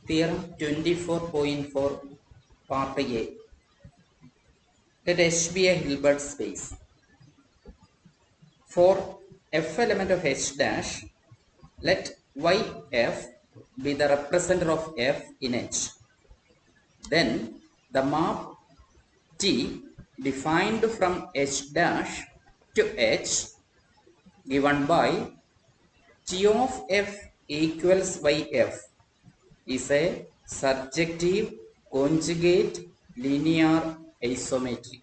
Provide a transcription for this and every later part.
Theorem 24.4 Part A. Let H be a Hilbert space. For f element of H dash, let yf be the representative of f in H. Then the map T defined from H dash to H given by T of f equals yf is a surjective conjugate linear isometry.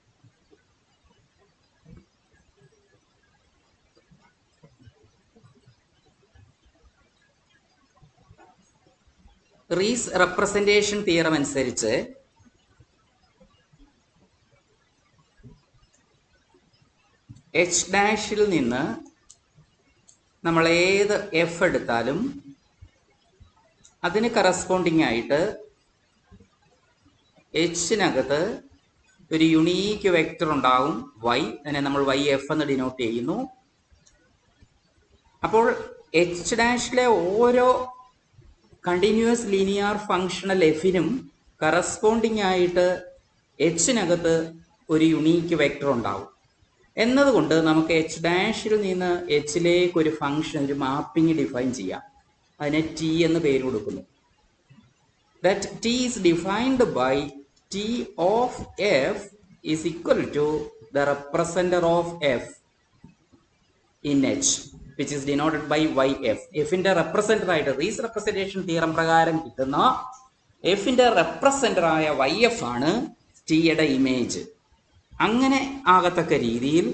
Riis representation theorem അനുസരിച്ച് H ഡാഷിൽ നിന്ന് നമ്മൾ ഏത് F എടുത്താലും അതിന് corresponding ആയിട്ട് എച്ചിനകത്ത് ഒരു unique vector ഉണ്ടാകും വൈ, അതിനെ നമ്മൾ വൈ എഫ് എന്ന് ഡിനോട്ട് ചെയ്യുന്നു. അപ്പോൾ എച്ച് ഡാഷിലെ ഓരോ കണ്ടിന്യൂസ് ലീനിയർ ഫങ്ഷണൽ എഫിനും കറസ്പോണ്ടിങ് ആയിട്ട് എച്ചിനകത്ത് ഒരു യുണീക്ക് വെക്റ്റർ ഉണ്ടാവും എന്നതുകൊണ്ട് നമുക്ക് എച്ച് ഡാഷിൽ നിന്ന് എച്ചിലേക്ക് ഒരു ഫങ്ഷൻ, ഒരു മാപ്പിംഗ് ഡിഫൈൻ ചെയ്യാം. അതിനെ ടി എന്ന് പേര് കൊടുക്കുന്നു. That T is defined by T of F is equal to the representer of F in H which is denoted by yf. എഫിന്റെ റെപ്രസെന്റർ ആയിട്ട് റീസ് റെപ്രസെന്റേഷൻ തിയറം പ്രകാരം കിട്ടുന്ന എഫിന്റെ റെപ്രസെന്റർ ആയ yf ആണ് ടിയുടെ ഇമേജ്. അങ്ങനെ ആകത്തക്ക രീതിയിൽ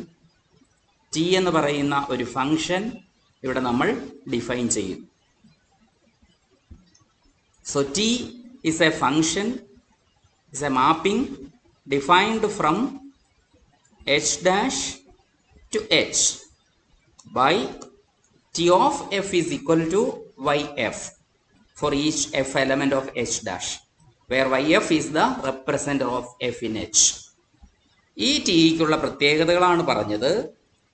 ടി എന്ന് പറയുന്ന ഒരു ഫംഗ്ഷൻ ഇവിടെ നമ്മൾ ഡിഫൈൻ ചെയ്യും. So T is a function, is a mapping defined from h dash to h by T of f is equal to yf for each f element of h dash, where yf is the representative of f in h. ഈ ടിക്കുള്ള പ്രത്യേകതകളാണ് പറഞ്ഞത്.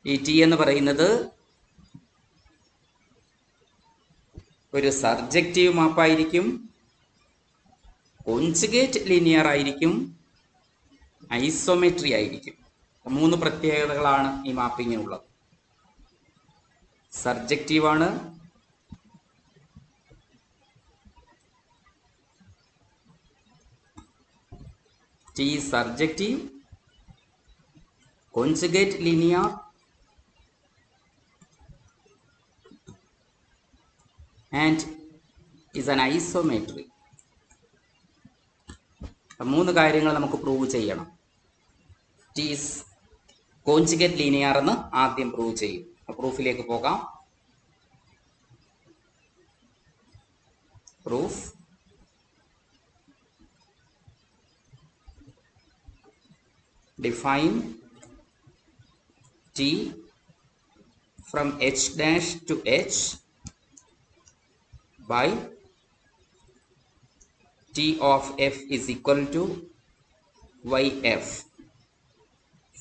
ഈ T എന്ന് പറയുന്നത് ഒരു surjective മാപ്പായിരിക്കും, conjugate linear ആയിരിക്കും, isometry ആയിരിക്കും. 3 പ്രത്യേകതകളാണ് ഈ മാപ്പിങ്ങിനുള്ളത്. സർജക്റ്റീവ് ആണ്, T surjective, conjugate linear and is an isometry. 3 കാര്യങ്ങൾ നമുക്ക് പ്രൂവ് ചെയ്യണം. ടി ഈസ് കോൺജുഗേറ്റ് ലീനിയർ എന്ന് ആദ്യം പ്രൂവ് ചെയ്യും. പ്രൂഫിലേക്ക് പോകാം. Proof define T from H dash to H by T of f is equal to yf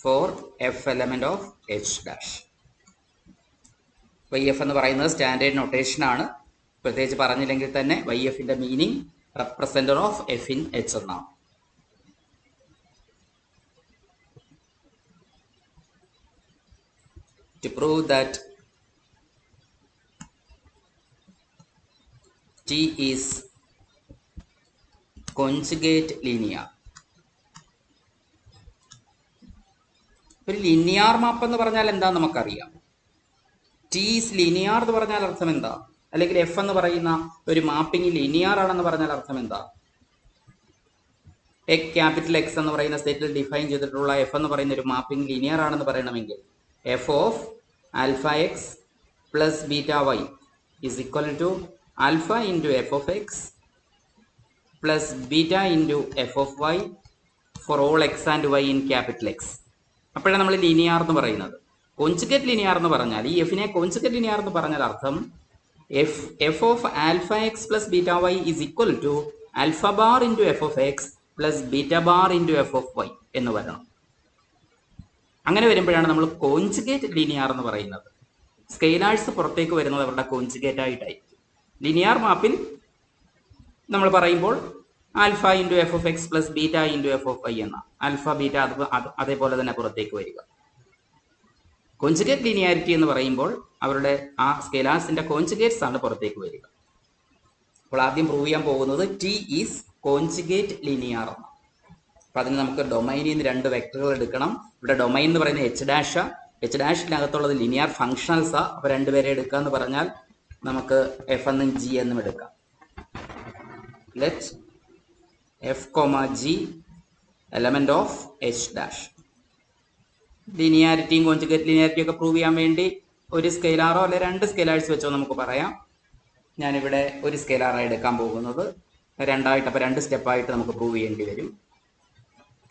for f element of h dash. yf എന്ന് പറയുന്നത് സ്റ്റാൻഡേർഡ് നൊട്ടേഷൻ ആണ്. പ്രത്യേകിച്ച് പറഞ്ഞില്ലെങ്കിൽ തന്നെ yfന്റെ meaning representer of f in h എന്നാണ്. To prove that T is conjugate linear. ഒരു linear മാപ്പ് എന്ന് പറഞ്ഞാൽ എന്താ നമുക്കറിയാം. ടി ഈസ് ലിനിയർ എന്ന് പറഞ്ഞാൽ അർത്ഥം എന്താ? അല്ലെങ്കിൽ എഫ് എന്ന് പറയുന്ന ഒരു മാപ്പിംഗ് ലിനിയർ ആണെന്ന് പറഞ്ഞാൽ അർത്ഥം എന്താ? ക്യാപിറ്റൽ എക്സ് എന്ന് പറയുന്ന സെറ്റിൽ ഡിഫൈൻ ചെയ്തിട്ടുള്ള എഫ് എന്ന് പറയുന്ന ഒരു മാപ്പിംഗ് ലിനിയർ ആണെന്ന് പറയണമെങ്കിൽ F of alpha X plus beta Y is equal to alpha into F of X plus beta into F of Y for all X and Y in capital X. അപ്പോഴാണ് നമ്മൾ linear എന്ന് പറയുന്നത്. Conjugate linear എന്ന് പറഞ്ഞാൽ, ഈ എഫിനെ conjugate linear എന്ന് പറഞ്ഞാൽ അർത്ഥം F of alpha X plus beta Y is equal to alpha bar into F of X plus beta bar into F of Y എന്ന് വരണം. അങ്ങനെ വരുമ്പോഴാണ് നമ്മൾ കോൺജുഗേറ്റ് ലീനിയർ എന്ന് പറയുന്നത്. സ്കെയിലേഴ്സ് പുറത്തേക്ക് വരുന്നത് അവരുടെ കോൺജുഗേറ്റ് ആയിട്ടായിരിക്കും. ലിനിയർ മാപ്പിൽ നമ്മൾ പറയുമ്പോൾ alpha into F of X plus beta into F of Y എന്ന ആൽഫ ബീറ്റ അതേപോലെ തന്നെ പുറത്തേക്ക് വരിക. കോൺജുഗേറ്റ് ലീനിയാരിറ്റി എന്ന് പറയുമ്പോൾ അവരുടെ ആ സ്കെലാർസിന്റെ കോൺജുഗേറ്റ്സ് ആണ് പുറത്തേക്ക് വരിക. അപ്പോൾ ആദ്യം പ്രൂവ് ചെയ്യാൻ പോകുന്നത് ടി ഈസ് കോൺജുഗേറ്റ് ലീനിയർ ആണ്. അപ്പൊ അതിന് നമുക്ക് ഡൊമൈനിൽ നിന്ന് രണ്ട് വെക്ടറുകൾ എടുക്കണം. ഇവിടെ ഡൊമൈൻ എന്ന് പറയുന്നത് എച്ച് ഡാഷിനകത്തുള്ളത് ലിനിയർ ഫംഗ്ഷൻസാ. അപ്പൊ രണ്ടുപേരെ എടുക്കുക എന്ന് പറഞ്ഞാൽ നമുക്ക് എഫ് എന്നും ജി എന്നും എടുക്കാം. Let F comma G element of H dash. ലിനിയാരിറ്റിയും കോൺജുഗേറ്റ് ലിനിയാരിറ്റിയും ഒക്കെ പ്രൂവ് ചെയ്യാൻ വേണ്ടി ഒരു സ്കെയിലാറോ അല്ലെ രണ്ട് സ്കെയിലാഴ്സ് വെച്ചോ നമുക്ക് പറയാം. ഞാനിവിടെ ഒരു സ്കെയിലാറായി എടുക്കാൻ പോകുന്നത് രണ്ടായിട്ട്. അപ്പൊ രണ്ട് സ്റ്റെപ്പായിട്ട് നമുക്ക് പ്രൂവ് ചെയ്യേണ്ടി വരും.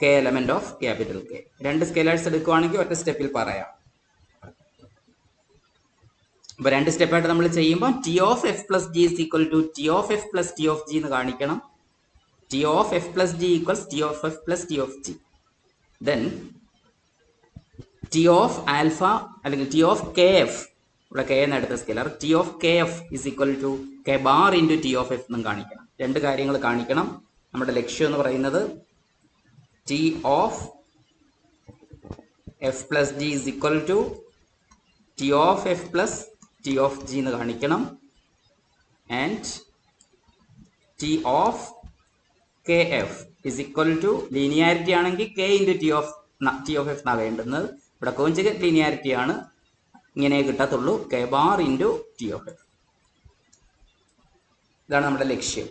K element of capital K. രണ്ട് സ്കെയിലേഴ്സ് എടുക്കുവാണെങ്കിൽ ഒറ്റ സ്റ്റെപ്പിൽ പറയാം. അപ്പൊ രണ്ട് സ്റ്റെപ്പായിട്ട് നമ്മൾ ചെയ്യുമ്പോൾ T of F plus G is equal to T of F plus T of G എന്ന് കാണിക്കണം. T of F plus G equals T of F plus T of G. Then T of alpha അല്ലെങ്കിൽ T of K F, ഇവിടെ K എന്ന് എടുത്ത scalar, T of K F is equal to K bar into T of F എന്നും കാണിക്കണം. രണ്ട് കാര്യങ്ങൾ കാണിക്കണം. നമ്മുടെ ലക്ഷ്യം എന്ന് പറയുന്നത് T of F plus G is equal to T of F plus T of G എന്ന് കാണിക്കണം. And T of K F is equal to linearity ആണെങ്കിൽ K into T of F എന്നാണ് വേണ്ടുന്നത്. ഇവിടെ കോൺജുഗേറ്റ് ലീനിയാരിറ്റി ആണ്, ഇങ്ങനെ കിട്ടത്തുള്ളൂ, K bar into T of F. ഇതാണ് നമ്മുടെ ലക്ഷ്യം.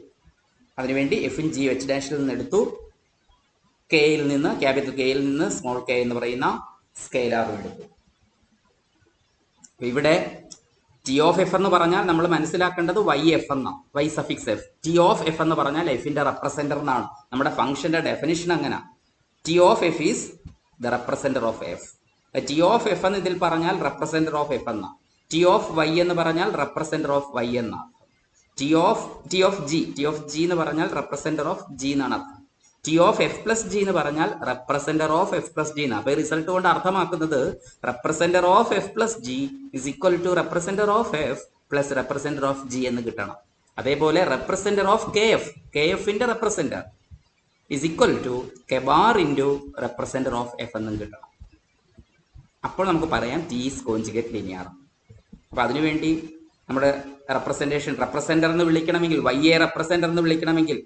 അതിനുവേണ്ടി എഫും ജി എച്ച് ഡാഷിൽ നിന്ന് എടുത്തു. കെയിൽ നിന്ന് ക്യാപിറ്റൽ കെയിൽ നിന്ന് സ്മോൾ കെ എന്ന് പറയുന്ന സ്കെയിലാറും എടുത്തു. ഇവിടെ ടി ഓഫ് എഫ് എന്ന് പറഞ്ഞാൽ നമ്മൾ മനസ്സിലാക്കേണ്ടത് വൈ എഫ് എന്നാണ്, Y suffix F. T of F എന്ന് പറഞ്ഞാൽ എഫിന്റെ റെപ്രസെന്റർ എന്നാണ്. നമ്മുടെ ഫംഗ്ഷന്റെ ഡെഫിനിഷൻ അങ്ങനെ. T of F is the representer of F. T of F എന്ന് ഇതിൽ പറഞ്ഞാൽ റെപ്രസെന്റർ ഓഫ് എഫ് എന്നാണ്. ടി ഓഫ് വൈ എന്ന് പറഞ്ഞാൽ റെപ്രസെന്റർ ഓഫ് വൈ എന്നാണ്. ടി ഓഫ് ജി എന്ന് പറഞ്ഞാൽ റെപ്രസെന്റർ ഓഫ് ജി എന്നാണ് അർത്ഥം. T of F plus G എന്ന് പറഞ്ഞാൽ representer of F plus G എന്നാണ്. അപ്പൊ റിസൾട്ട് കൊണ്ട് അർത്ഥമാക്കുന്നത് representer of F plus G is equal to representer of F plus representer of G എന്ന് കിട്ടണം. അതേപോലെ റെപ്രസെന്റർ ഓഫ് കെ എഫിന്റെ representer is equal to K bar into representer of F എന്നും കിട്ടണം. അപ്പോൾ നമുക്ക് പറയാം ടി ഈസ് കോൺജുഗേറ്റ് ലീനിയർ. അപ്പൊ അതിനുവേണ്ടി നമ്മുടെ റെപ്രസെന്റർ എന്ന് വിളിക്കണമെങ്കിൽ, വൈ എ റെപ്രസെന്റർ എന്ന് വിളിക്കണമെങ്കിൽ,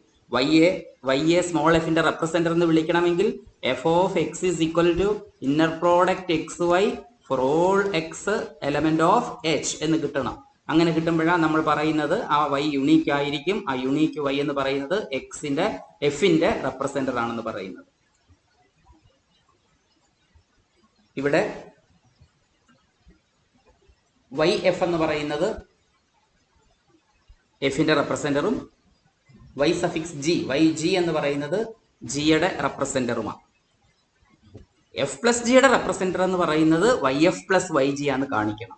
വൈ എ സ്മോൾ എഫിന്റെ റെപ്രസെന്റർ എന്ന് വിളിക്കണമെങ്കിൽ F of X is equal to inner product X Y for all X element of H എന്ന് കിട്ടണം. അങ്ങനെ കിട്ടുമ്പോഴാണ് നമ്മൾ പറയുന്നത് ആ വൈ യുണീക്ക് ആയിരിക്കും. ആ യുണീക്ക് വൈ എന്ന് പറയുന്നത് എഫിന്റെ റെപ്രസെന്റർ ആണെന്ന് പറയുന്നത്. ഇവിടെ വൈ എഫ് എന്ന് പറയുന്നത് എഫിന്റെ റെപ്രസെന്ററും Y suffix G, Y G എന്ന് പറയുന്നത് ജിയുടെ റെപ്രസെന്ററുമാണ്. എഫ് പ്ലസ് ജിയുടെ റെപ്രസെന്റർ എന്ന് പറയുന്നത് Y F plus Y G ആണ് കാണിക്കണം.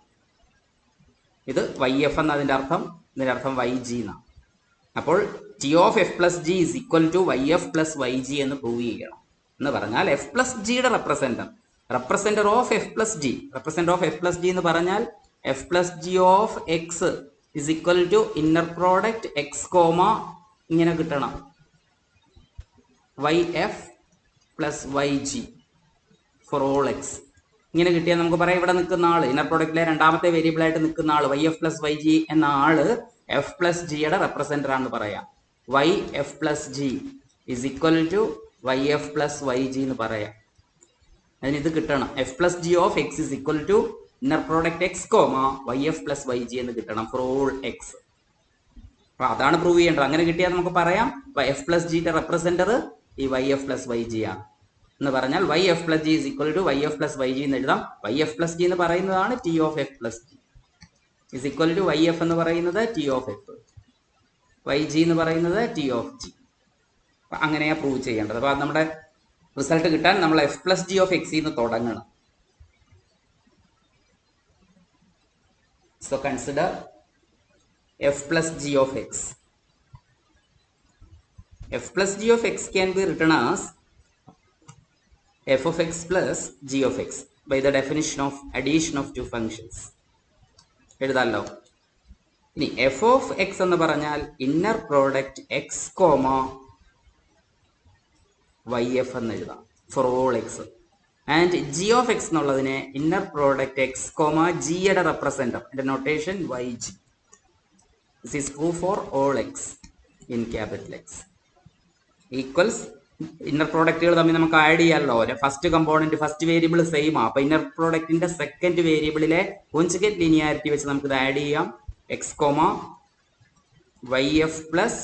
ഇത് വൈ എഫ് എന്ന അതിന്റെ അർത്ഥം, ഇതിന്റെ അർത്ഥം വൈ ജി എന്നാണ്. അപ്പോൾ T of F plus G is equal to Y F plus Y G എന്ന് പ്രൂവ് ചെയ്യണം. എന്ന് പറഞ്ഞാൽ എഫ് പ്ലസ് ജിയുടെ representer of F plus G, representer of F plus G എന്ന് പറഞ്ഞാൽ F plus G of X is equal to inner product X comma ഇങ്ങനെ കിട്ടണം. Y F plus Y G for all X ഇങ്ങനെ കിട്ടിയാൽ നമുക്ക് പറയാം ഇവിടെ നിൽക്കുന്ന ആള്, ഇന്നർ പ്രോഡക്റ്റിലെ രണ്ടാമത്തെ വേരിയബിൾ ആയിട്ട് നിൽക്കുന്ന ആള് Y F plus Y G എന്ന ആള് എഫ് പ്ലസ് ജിയുടെ റെപ്രസെന്റർ ആണെന്ന് പറയാം. Y F plus G is equal to Y F plus Y G എന്ന് പറയാം. അതിന് ഇത് കിട്ടണം, F plus G of X is equal to inner product X comma Y F plus Y G എന്ന് കിട്ടണം ഫോർ ഓൾ എക്സ്. അപ്പൊ അതാണ് prove ചെയ്യേണ്ടത്. അങ്ങനെ കിട്ടിയാൽ നമുക്ക് പറയാം എഫ് പ്ലസ് ജിയുടെ റെപ്രസെന്റർ ഈ Y F plus Y G ആണ് എന്ന് പറഞ്ഞാൽ Y F plus G is equal to Y F plus Y G എന്ന് എഴുതാം. വൈ എഫ് പ്ലസ് ജി എന്ന് പറയുന്നതാണ് T of F plus G is equal to Y F എന്ന് പറയുന്നത് T of F, Y G എന്ന് പറയുന്നത് T of G. അങ്ങനെയാ prove ചെയ്യേണ്ടത്. അപ്പൊ നമ്മുടെ റിസൾട്ട് കിട്ടാൻ നമ്മൾ F plus G of X നിന്ന് തുടങ്ങണം. So consider f plus g of x. f plus g of x can be written as f of x plus g of x by the definition of addition of two functions. എഴുതാലോ. ഇനി F of X എന്ന് പറഞ്ഞാൽ inner product X comma Y F എന്ന് എഴുതാം for all X. And G of X എന്നുള്ളതിനെ inner product X comma ജിയുടെ representer, അതിന്റെ notation Y G. This is true for all X in capital X. Equals inner പ്രോഡക്റ്റുകൾ തമ്മിൽ നമുക്ക് add ചെയ്യാമല്ലോ. First component first variable same ആ, അപ്പൊ inner പ്രോഡക്റ്റിന്റെ സെക്കൻഡ് വേരിയബിളിലെ കോൺജുഗേറ്റ് ലീനിയാരിറ്റി വെച്ച് നമുക്ക് ഇത് ആഡ് ചെയ്യാം. X comma Y F plus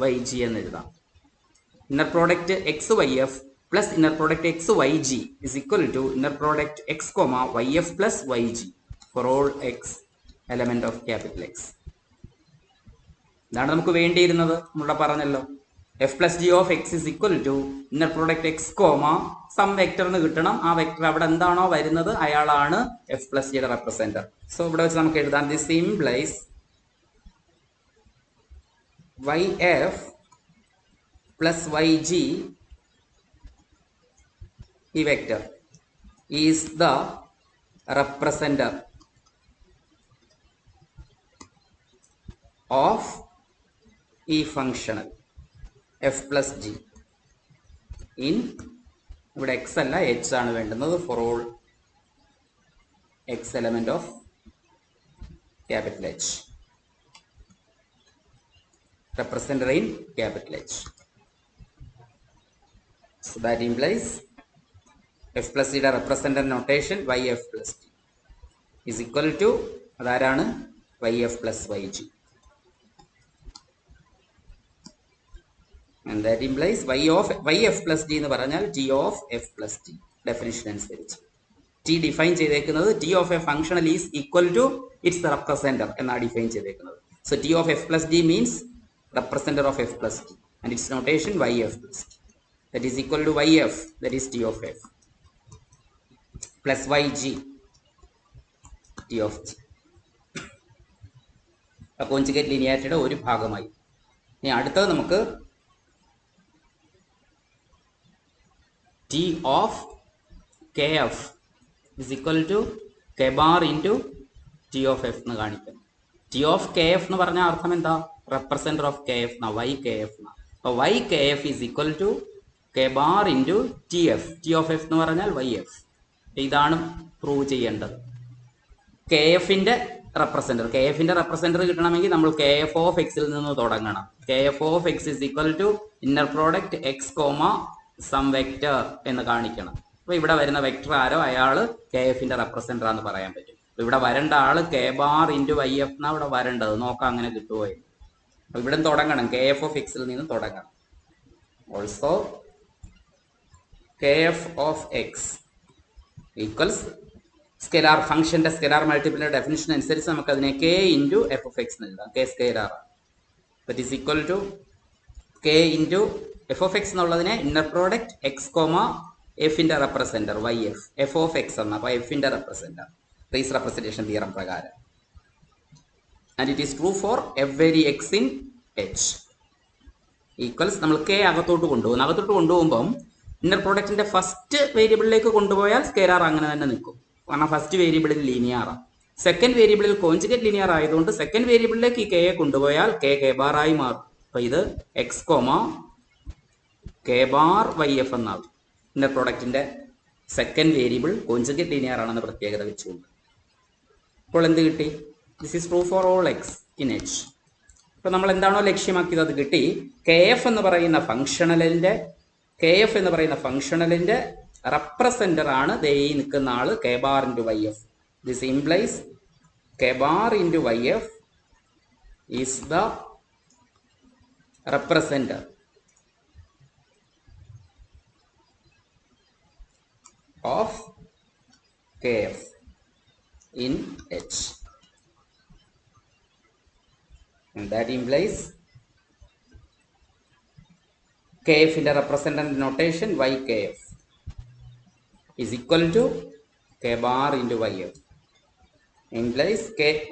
Y G എന്ന് എഴുതാം. Inner product X Y F plus inner product X Y G is equal to inner product X comma Y F plus Y G for all X element of capital X. ഇതാണ് നമുക്ക് വേണ്ടിയിരുന്നത്. നമ്മളിവിടെ പറഞ്ഞല്ലോ F plus G of X is equal to inner product X comma some vector എന്ന് കിട്ടണം. ആ vector അവിടെ എന്താണോ വരുന്നത് അയാളാണ് എഫ് പ്ലസ് ജിയുടെ റെപ്രസെന്റർ. സോ ഇവിടെ വെച്ച് നമുക്ക് എഴുതാം this implies Y F plus Y G ഈ vector is the representer of ഈ functional F plus G in, ഇവിടെ എക്സ് അല്ല എച്ച് ആണ് വേണ്ടുന്നത്, for all X element of capital H, representer in capital H. So that implies f plus യുടെ representer notation yf plus t is equal to അതാരാണ് yf plus yg. And that implies yf plus g എന്ന് പറഞ്ഞാൽ t of f plus t definition അനുസരിച്ച്. t define ചെയ്തേക്കുന്നത് t of a functional is equal to its representer എന്നാണ് define ചെയ്തേക്കുന്നത്. So t of f plus g means representer of f plus t and its notation yf plus t, that is equal to yf, that is t of f, plus yg t of g. Conjugate ലീനിയാരിറ്റിയുടെ ഒരു ഭാഗമായി. ഇനി അടുത്തത് നമുക്ക് t of kf is equal to k bar into t of f എന്ന് കാണിക്കാം. t of kf എന്ന് പറഞ്ഞ അർത്ഥം എന്താ? representer of kf na ykf na. So ykf is equal to k bar into tf. t of f എന്ന് പറഞ്ഞാൽ yf. ഇതാണ് prove ചെയ്യേണ്ടത്. kfന്റെ റെപ്രസെന്റർ കിട്ടണമെങ്കിൽ നമ്മൾ kf ഓഫ് എക്സിൽ നിന്ന് തുടങ്ങണം. kf of X is equal to inner product X comma some vector എന്ന് കാണിക്കണം. അപ്പൊ ഇവിടെ വരുന്ന വെക്ടർ ആരോ അയാള് kfന്റെ റെപ്രസെന്റർ ആണെന്ന് പറയാൻ പറ്റും. ഇവിടെ വരേണ്ട ആള് k bar into yf എന്നാ ഇവിടെ വരേണ്ടത്. നോക്കാം അങ്ങനെ കിട്ടുമോ. ഇവിടെ തുടങ്ങണം, കെ എഫ് ഓഫ് എക്സിൽ നിന്ന് തുടങ്ങണം. Also K F of X equals scalar ഫംഗ്ഷന്റെ സ്കെലാർ മൾട്ടിപ്പിളിന്റെ ഡെഫിനിഷൻ അനുസരിച്ച് നമുക്ക് അതിനെ K into F of X എഴുതാം. K scalar that is equal to K into F of X എന്നുള്ളതിനെ ഇന്നർ പ്രോഡക്റ്റ് എക്സ് കോമ എഫിന്റെ representer Y F, F of X എന്ന അപ്പൊ എഫിന്റെ റെപ്രസെന്റർ റേസ് റെപ്രസെന്റേഷൻ തിയറം പ്രകാരം. And it is true for every x in H. Equals നമ്മൾ k അകത്തോട്ട് കൊണ്ടുപോകുമ്പം inner പ്രോഡക്റ്റിന്റെ first വേരിയബിളിലേക്ക് കൊണ്ടുപോയാൽ സ്കെലാർ അങ്ങനെ തന്നെ നിൽക്കും. കാരണം ഫസ്റ്റ് വേരിയബിളിൽ ലീനിയറാണ്. സെക്കൻഡ് വേരിയബിളിൽ കോൺജുഗേറ്റ് ലീനിയർ ആയതുകൊണ്ട് സെക്കൻഡ് വേരിയബിളിലേക്ക് ഈ കെയെ കൊണ്ടുപോയാൽ കെ ബാർ ആയി മാറും. അപ്പൊ ഇത് X comma K bar Y F എന്നാകും. ഇന്നർ പ്രോഡക്റ്റിന്റെ സെക്കൻഡ് വേരിയബിൾ കോൺജുഗേറ്റ് ലീനിയർ ആണെന്ന് പ്രത്യേകത വെച്ചുകൊണ്ട്. അപ്പോൾ എന്ത് കിട്ടി? This is true for all x in H. അപ്പോൾ നമ്മൾ എന്താണോ ലക്ഷ്യമാക്കിയത് അത് കിട്ടി. കെ എഫ് എന്ന് പറയുന്ന ഫംഗ്ഷണലിന്റെ റെപ്രസെന്റർ ആണ് ദേ ഈ നിൽക്കുന്ന ആള് K bar into Y F. This implies K bar into Y F is the representer of K F in H. And that implies kf in the representative notation ykf is equal to k bar into yf. Implies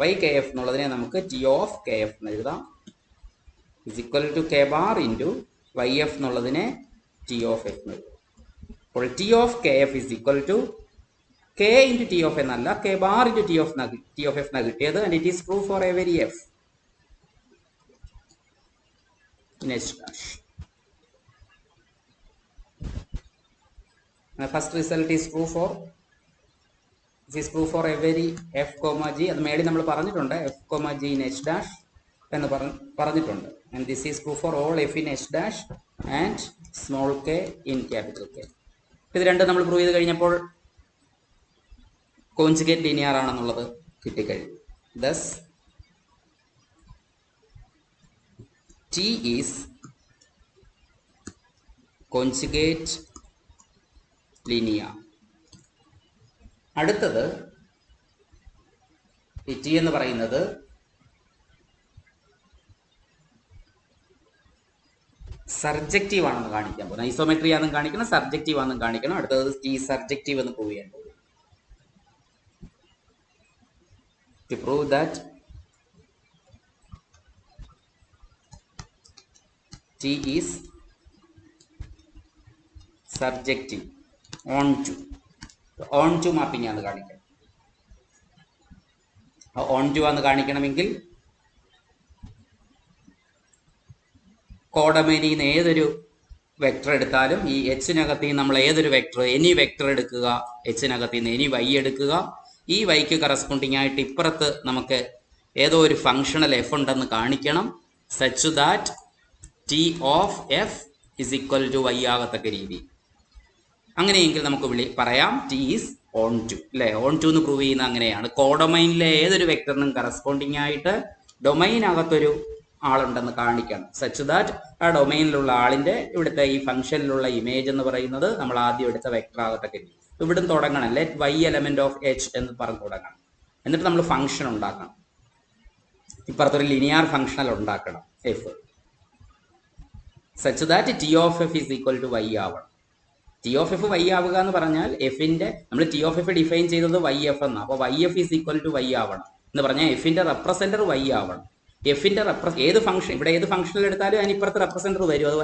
ykf എന്നുള്ളതിനെ നമുക്ക് t of kf എന്ന് എഴുതാം is equal to k bar into yf എന്നുള്ളതിനെ t of f എന്ന് എഴുതാം. അപ്പോൾ t of kf is equal to k into t of എന്നല്ല k bar into t of f എന്നാ കിട്ടിയത്. And it is true for every f. in H dash. The first result is true for, this is true for every f comma g. അത് മേളിൽ നമ്മൾ പറഞ്ഞിട്ടുണ്ട്, f comma g in H dash എന്ന് പറഞ്ഞിട്ടുണ്ട്. And this is true for all f in H dash and small k in capital K. ഇത് രണ്ടും നമ്മൾ prove ചെയ്ത് കഴിഞ്ഞപ്പോൾ കോൺജുഗേറ്റ് ലീനിയർ ആണെന്നുള്ളത് കിട്ടിക്കഴിഞ്ഞു. Thus T is conjugate linear. അടുത്തത് ഈ T എന്ന് പറയുന്നത് സർജക്റ്റീവ് ആണെന്ന് കാണിക്കാൻ പോകുന്നത്. ഐസോമെട്രി ആണെന്ന് കാണിക്കണം, സർജക്റ്റീവ് ആണെന്ന് കാണിക്കണം. അടുത്തത് T സർജക്റ്റീവ് എന്ന് പ്രൂവ് ചെയ്യാൻ പോകും. To prove that T is surjective onto mapping ആണ് കാണിക്കണം. onto ആണ് കാണിക്കണമെങ്കിൽ കോഡൊമൈനിൽ നിന്ന് ഏതൊരു വെക്ടർ എടുത്താലും ഈ എച്ചിനകത്ത് നിന്ന് നമ്മൾ ഏതൊരു വെക്ടർ എനി വെക്ടർ എടുക്കുക, എച്ചിനകത്ത് നിന്ന് എനി വൈ എടുക്കുക, ഈ വൈക്ക് കറസ്പോണ്ടിങ് ആയിട്ട് ഇപ്പുറത്ത് നമുക്ക് ഏതോ ഒരു ഫങ്ഷണൽ എഫ് ഉണ്ടെന്ന് കാണിക്കണം. Such that T of F is equal to Y ആകത്തക്ക രീതി. അങ്ങനെയെങ്കിൽ നമുക്ക് പറയാം ടി ഈസ് ഓൺ ടു, അല്ലേ? ഓൺ ടു എന്ന് പ്രൂവ് ചെയ്യുന്ന അങ്ങനെയാണ്. കോഡൊമൈനിലെ ഏതൊരു വെക്ടറിനും കറസ്പോണ്ടിങ് ആയിട്ട് ഡൊമൈനകത്തൊരു ആളുണ്ടെന്ന് കാണിക്കണം. സച്ച് ദാറ്റ് ആ ഡൊമൈനിലുള്ള ആളിന്റെ ഇവിടുത്തെ ഈ ഫംഗ്ഷനിലുള്ള ഇമേജ് എന്ന് പറയുന്നത് നമ്മൾ ആദ്യം എടുത്ത വെക്ടർ ആകത്തക്ക രീതി. ഇവിടുന്ന് തുടങ്ങണം. Let Y element of H എന്ന് പറഞ്ഞ് തുടങ്ങണം. എന്നിട്ട് നമ്മൾ ഫംഗ്ഷൻ ഉണ്ടാക്കണം. ഇപ്പുറത്തൊരു ലിനിയർ ഫംഗ്ഷണൽ ഉണ്ടാക്കണം F, such that T of F is equal to Y ആവണം. ടി ഓഫ് എഫ് വൈ ആവുക എന്ന് പറഞ്ഞാൽ എഫിന്റെ നമ്മൾ ടി ഓഫ് എഫ് ഡിഫൈൻ ചെയ്തത് വൈ എഫ് എന്നാണ്. അപ്പോൾ Y F is equal to Y ആവണം എന്ന് പറഞ്ഞാൽ എഫിന്റെ റെപ്രസെന്റർ വൈ ആവണം. എഫിന്റെ ഏത് ഫംഗ്ഷൻ ഇവിടെ ഏത് ഫംഗ്ഷനിൽ എടുത്താലും അതിനിപ്പുറത്ത് റെപ്രസെന്റർ വരും. അത്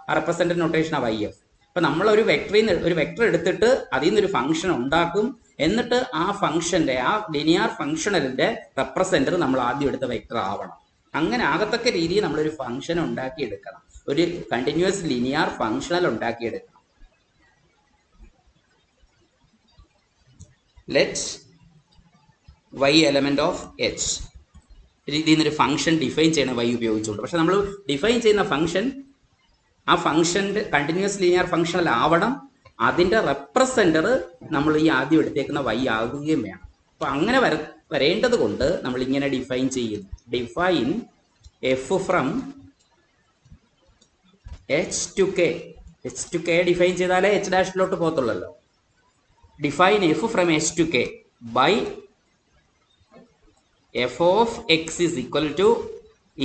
ആ റെപ്രസെന്റർ നൊട്ടേഷനാണ് വൈ എഫ്. അപ്പൊ നമ്മൾ ഒരു വെക്ടർ എടുത്തിട്ട് അതിൽ നിന്നൊരു ഫംഗ്ഷൻ ഉണ്ടാക്കും. എന്നിട്ട് ആ ഫംഗ്ഷന്റെ ആ ലിനിയർ ഫംഗ്ഷണലിന്റെ റെപ്രസെന്റർ നമ്മൾ ആദ്യം എടുത്ത വെക്ടർ ആവണം. അങ്ങനെ ആകത്തക്ക രീതിയിൽ നമ്മളൊരു ഫംഗ്ഷൻ ഉണ്ടാക്കിയെടുക്കണം, ഒരു കണ്ടിന്യൂസ് ലിനിയർ ഫംഗ്ഷണൽ ഉണ്ടാക്കിയെടുക്കണം. Let Y element of H, ഇതിൽ നിന്നൊരു ഫംഗ്ഷൻ ഡിഫൈൻ ചെയ്യണം വൈ ഉപയോഗിച്ചുകൊണ്ട്. പക്ഷെ നമ്മൾ ഡിഫൈൻ ചെയ്യുന്ന ഫംഗ്ഷൻ ആ ഫംഗ്ഷൻ്റെ കണ്ടിന്യൂസ് ലീനിയർ ഫംഗ്ഷണൽ ആവണം. അതിൻ്റെ റെപ്രസെൻറ്റർ നമ്മൾ ഈ ആദ്യം എടുത്തേക്കുന്ന വൈ ആകുകയും വേണം. അപ്പോൾ അങ്ങനെ വരേണ്ടത് കൊണ്ട് നമ്മൾ ഇങ്ങനെ ഡിഫൈൻ ചെയ്യുന്നു. Define F from H to K. H to K define ചെയ്താലേ എച്ച് ഡാഷിലോട്ട് പോകത്തുള്ളല്ലോ. Define F from H to K by F of X is equal to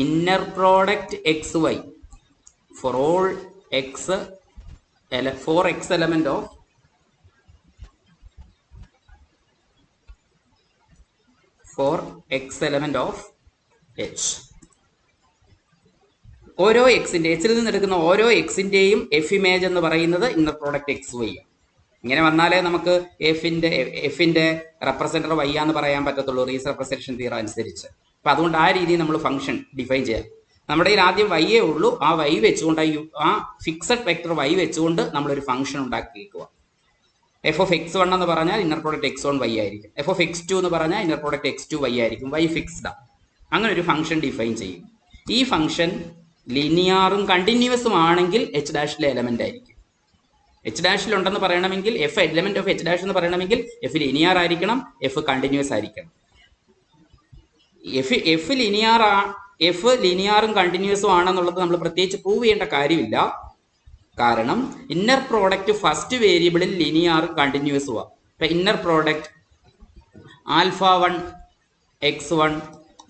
inner product X Y for all x for x element of h. ഓരോ എക്സിന്റെ എച്ചിൽ നിന്ന് എടുക്കുന്ന ഓരോ എക്സിന്റെയും F image എന്ന് പറയുന്നത് ഇന്നർ പ്രോഡക്റ്റ് എക്സ് വൈ ആണ്. ഇങ്ങനെ വന്നാലേ നമുക്ക് എഫിന്റെ റെപ്രസെന്റർ വൈ ആന്ന് പറയാൻ പറ്റത്തുള്ളൂ റീസ് റെപ്രസെന്റേഷൻ തിയറം അനുസരിച്ച്. അപ്പൊ അതുകൊണ്ട് ആ രീതിയിൽ നമ്മൾ ഫംഗ്ഷൻ ഡിഫൈൻ ചെയ്യാം. നമ്മുടെ കയ്യിൽ ആദ്യം വൈയേ ഉള്ളൂ. ആ വൈ വെച്ചുകൊണ്ട് ആ ഫിക്സഡ് വെക്ടർ വൈ വെച്ചുകൊണ്ട് നമ്മളൊരു ഫംഗ്ഷൻ ഉണ്ടാക്കിയേക്കുക. എഫ് ഓഫ് എക്സ് വൺ എന്ന് പറഞ്ഞാൽ inner product X one Y ആയിരിക്കും. എഫ് ഓഫ് എക്സ് ടു എന്ന് പറഞ്ഞാൽ inner product X two Y ആയിരിക്കും. വൈ ഫിക്സ്ഡ് ആണ്. അങ്ങനെ ഒരു ഫംഗ്ഷൻ ഡിഫൈൻ ചെയ്യും. ഈ ഫംഗ്ഷൻ ലിനിയറും കണ്ടിന്യൂസും ആണെങ്കിൽ എച്ച് ഡാഷിലെ എലമെന്റ് ആയിരിക്കും. എച്ച് ഡാഷിലുണ്ടെന്ന് പറയണമെങ്കിൽ F element of H dash എന്ന് പറയണമെങ്കിൽ എഫ് ലിനിയർ ആയിരിക്കണം, എഫ് കണ്ടിന്യൂസ് ആയിരിക്കണം. എഫ് ലിനിയറും കണ്ടിന്യൂസും ആണെന്നുള്ളത് നമ്മൾ പ്രത്യേകിച്ച് പ്രൂവ് ചെയ്യേണ്ട കാര്യമില്ല. കാരണം ഇന്നർ പ്രോഡക്റ്റ് ഫസ്റ്റ് വേരിയബിളിൽ ലിനിയറും കണ്ടിന്യൂസും ആണ്. ഇപ്പം inner product alpha 1 x1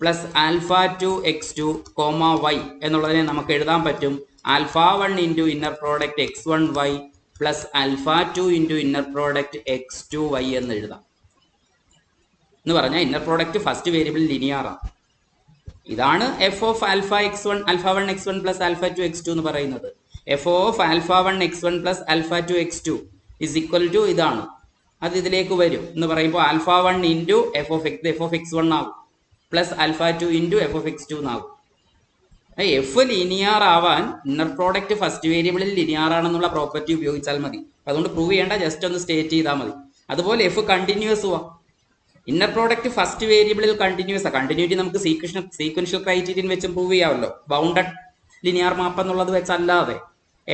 plus alpha 2 x2 comma Y എന്നുള്ളതിനെ നമുക്ക് എഴുതാൻ പറ്റും alpha 1 into inner product x1 Y plus alpha 2 into inner product x2 Y എന്ന് എഴുതാം. എന്ന് പറഞ്ഞാൽ ഇന്നർ പ്രോഡക്റ്റ് ഫസ്റ്റ് വേരിയബിൾ ലിനിയറാണ്. ഇതാണ് F of alpha x1 alpha 1 x1 plus alpha 2 x2 എന്ന് പറയുന്നത്. F of alpha 1 x1 plus alpha 2 x2 is equal to ഇതാണ്. അത് ഇതിലേക്ക് വരും എന്ന് പറയുമ്പോൾ alpha 1 into F of x1 ആകും plus alpha 2 into F of x2 എന്നാകും. എഫ് ലീനിയർ ആവാൻ ഇന്നർ പ്രോഡക്റ്റ് ഫസ്റ്റ് വേരിയബിളിൽ ലിനിയർ ആണെന്നുള്ള പ്രോപ്പർട്ടി ഉപയോഗിച്ചാൽ മതി. അതുകൊണ്ട് പ്രൂവ് ചെയ്യേണ്ട, ജസ്റ്റ് ഒന്ന് സ്റ്റേറ്റ് ചെയ്താൽ മതി. അതുപോലെ F continuous inner product first വേരിയബിളിൽ കണ്ടിന്യൂസ് കണ്ടിന്യൂറ്റി നമുക്ക് സീക്വൻഷ്യൽ ക്രൈറ്റീരിയൻ വെച്ച് പ്രൂവ് ചെയ്യാമല്ലോ. ബൗണ്ടഡ് ലിനിയർ മാപ്പ് എന്നുള്ളത് വെച്ചല്ലാതെ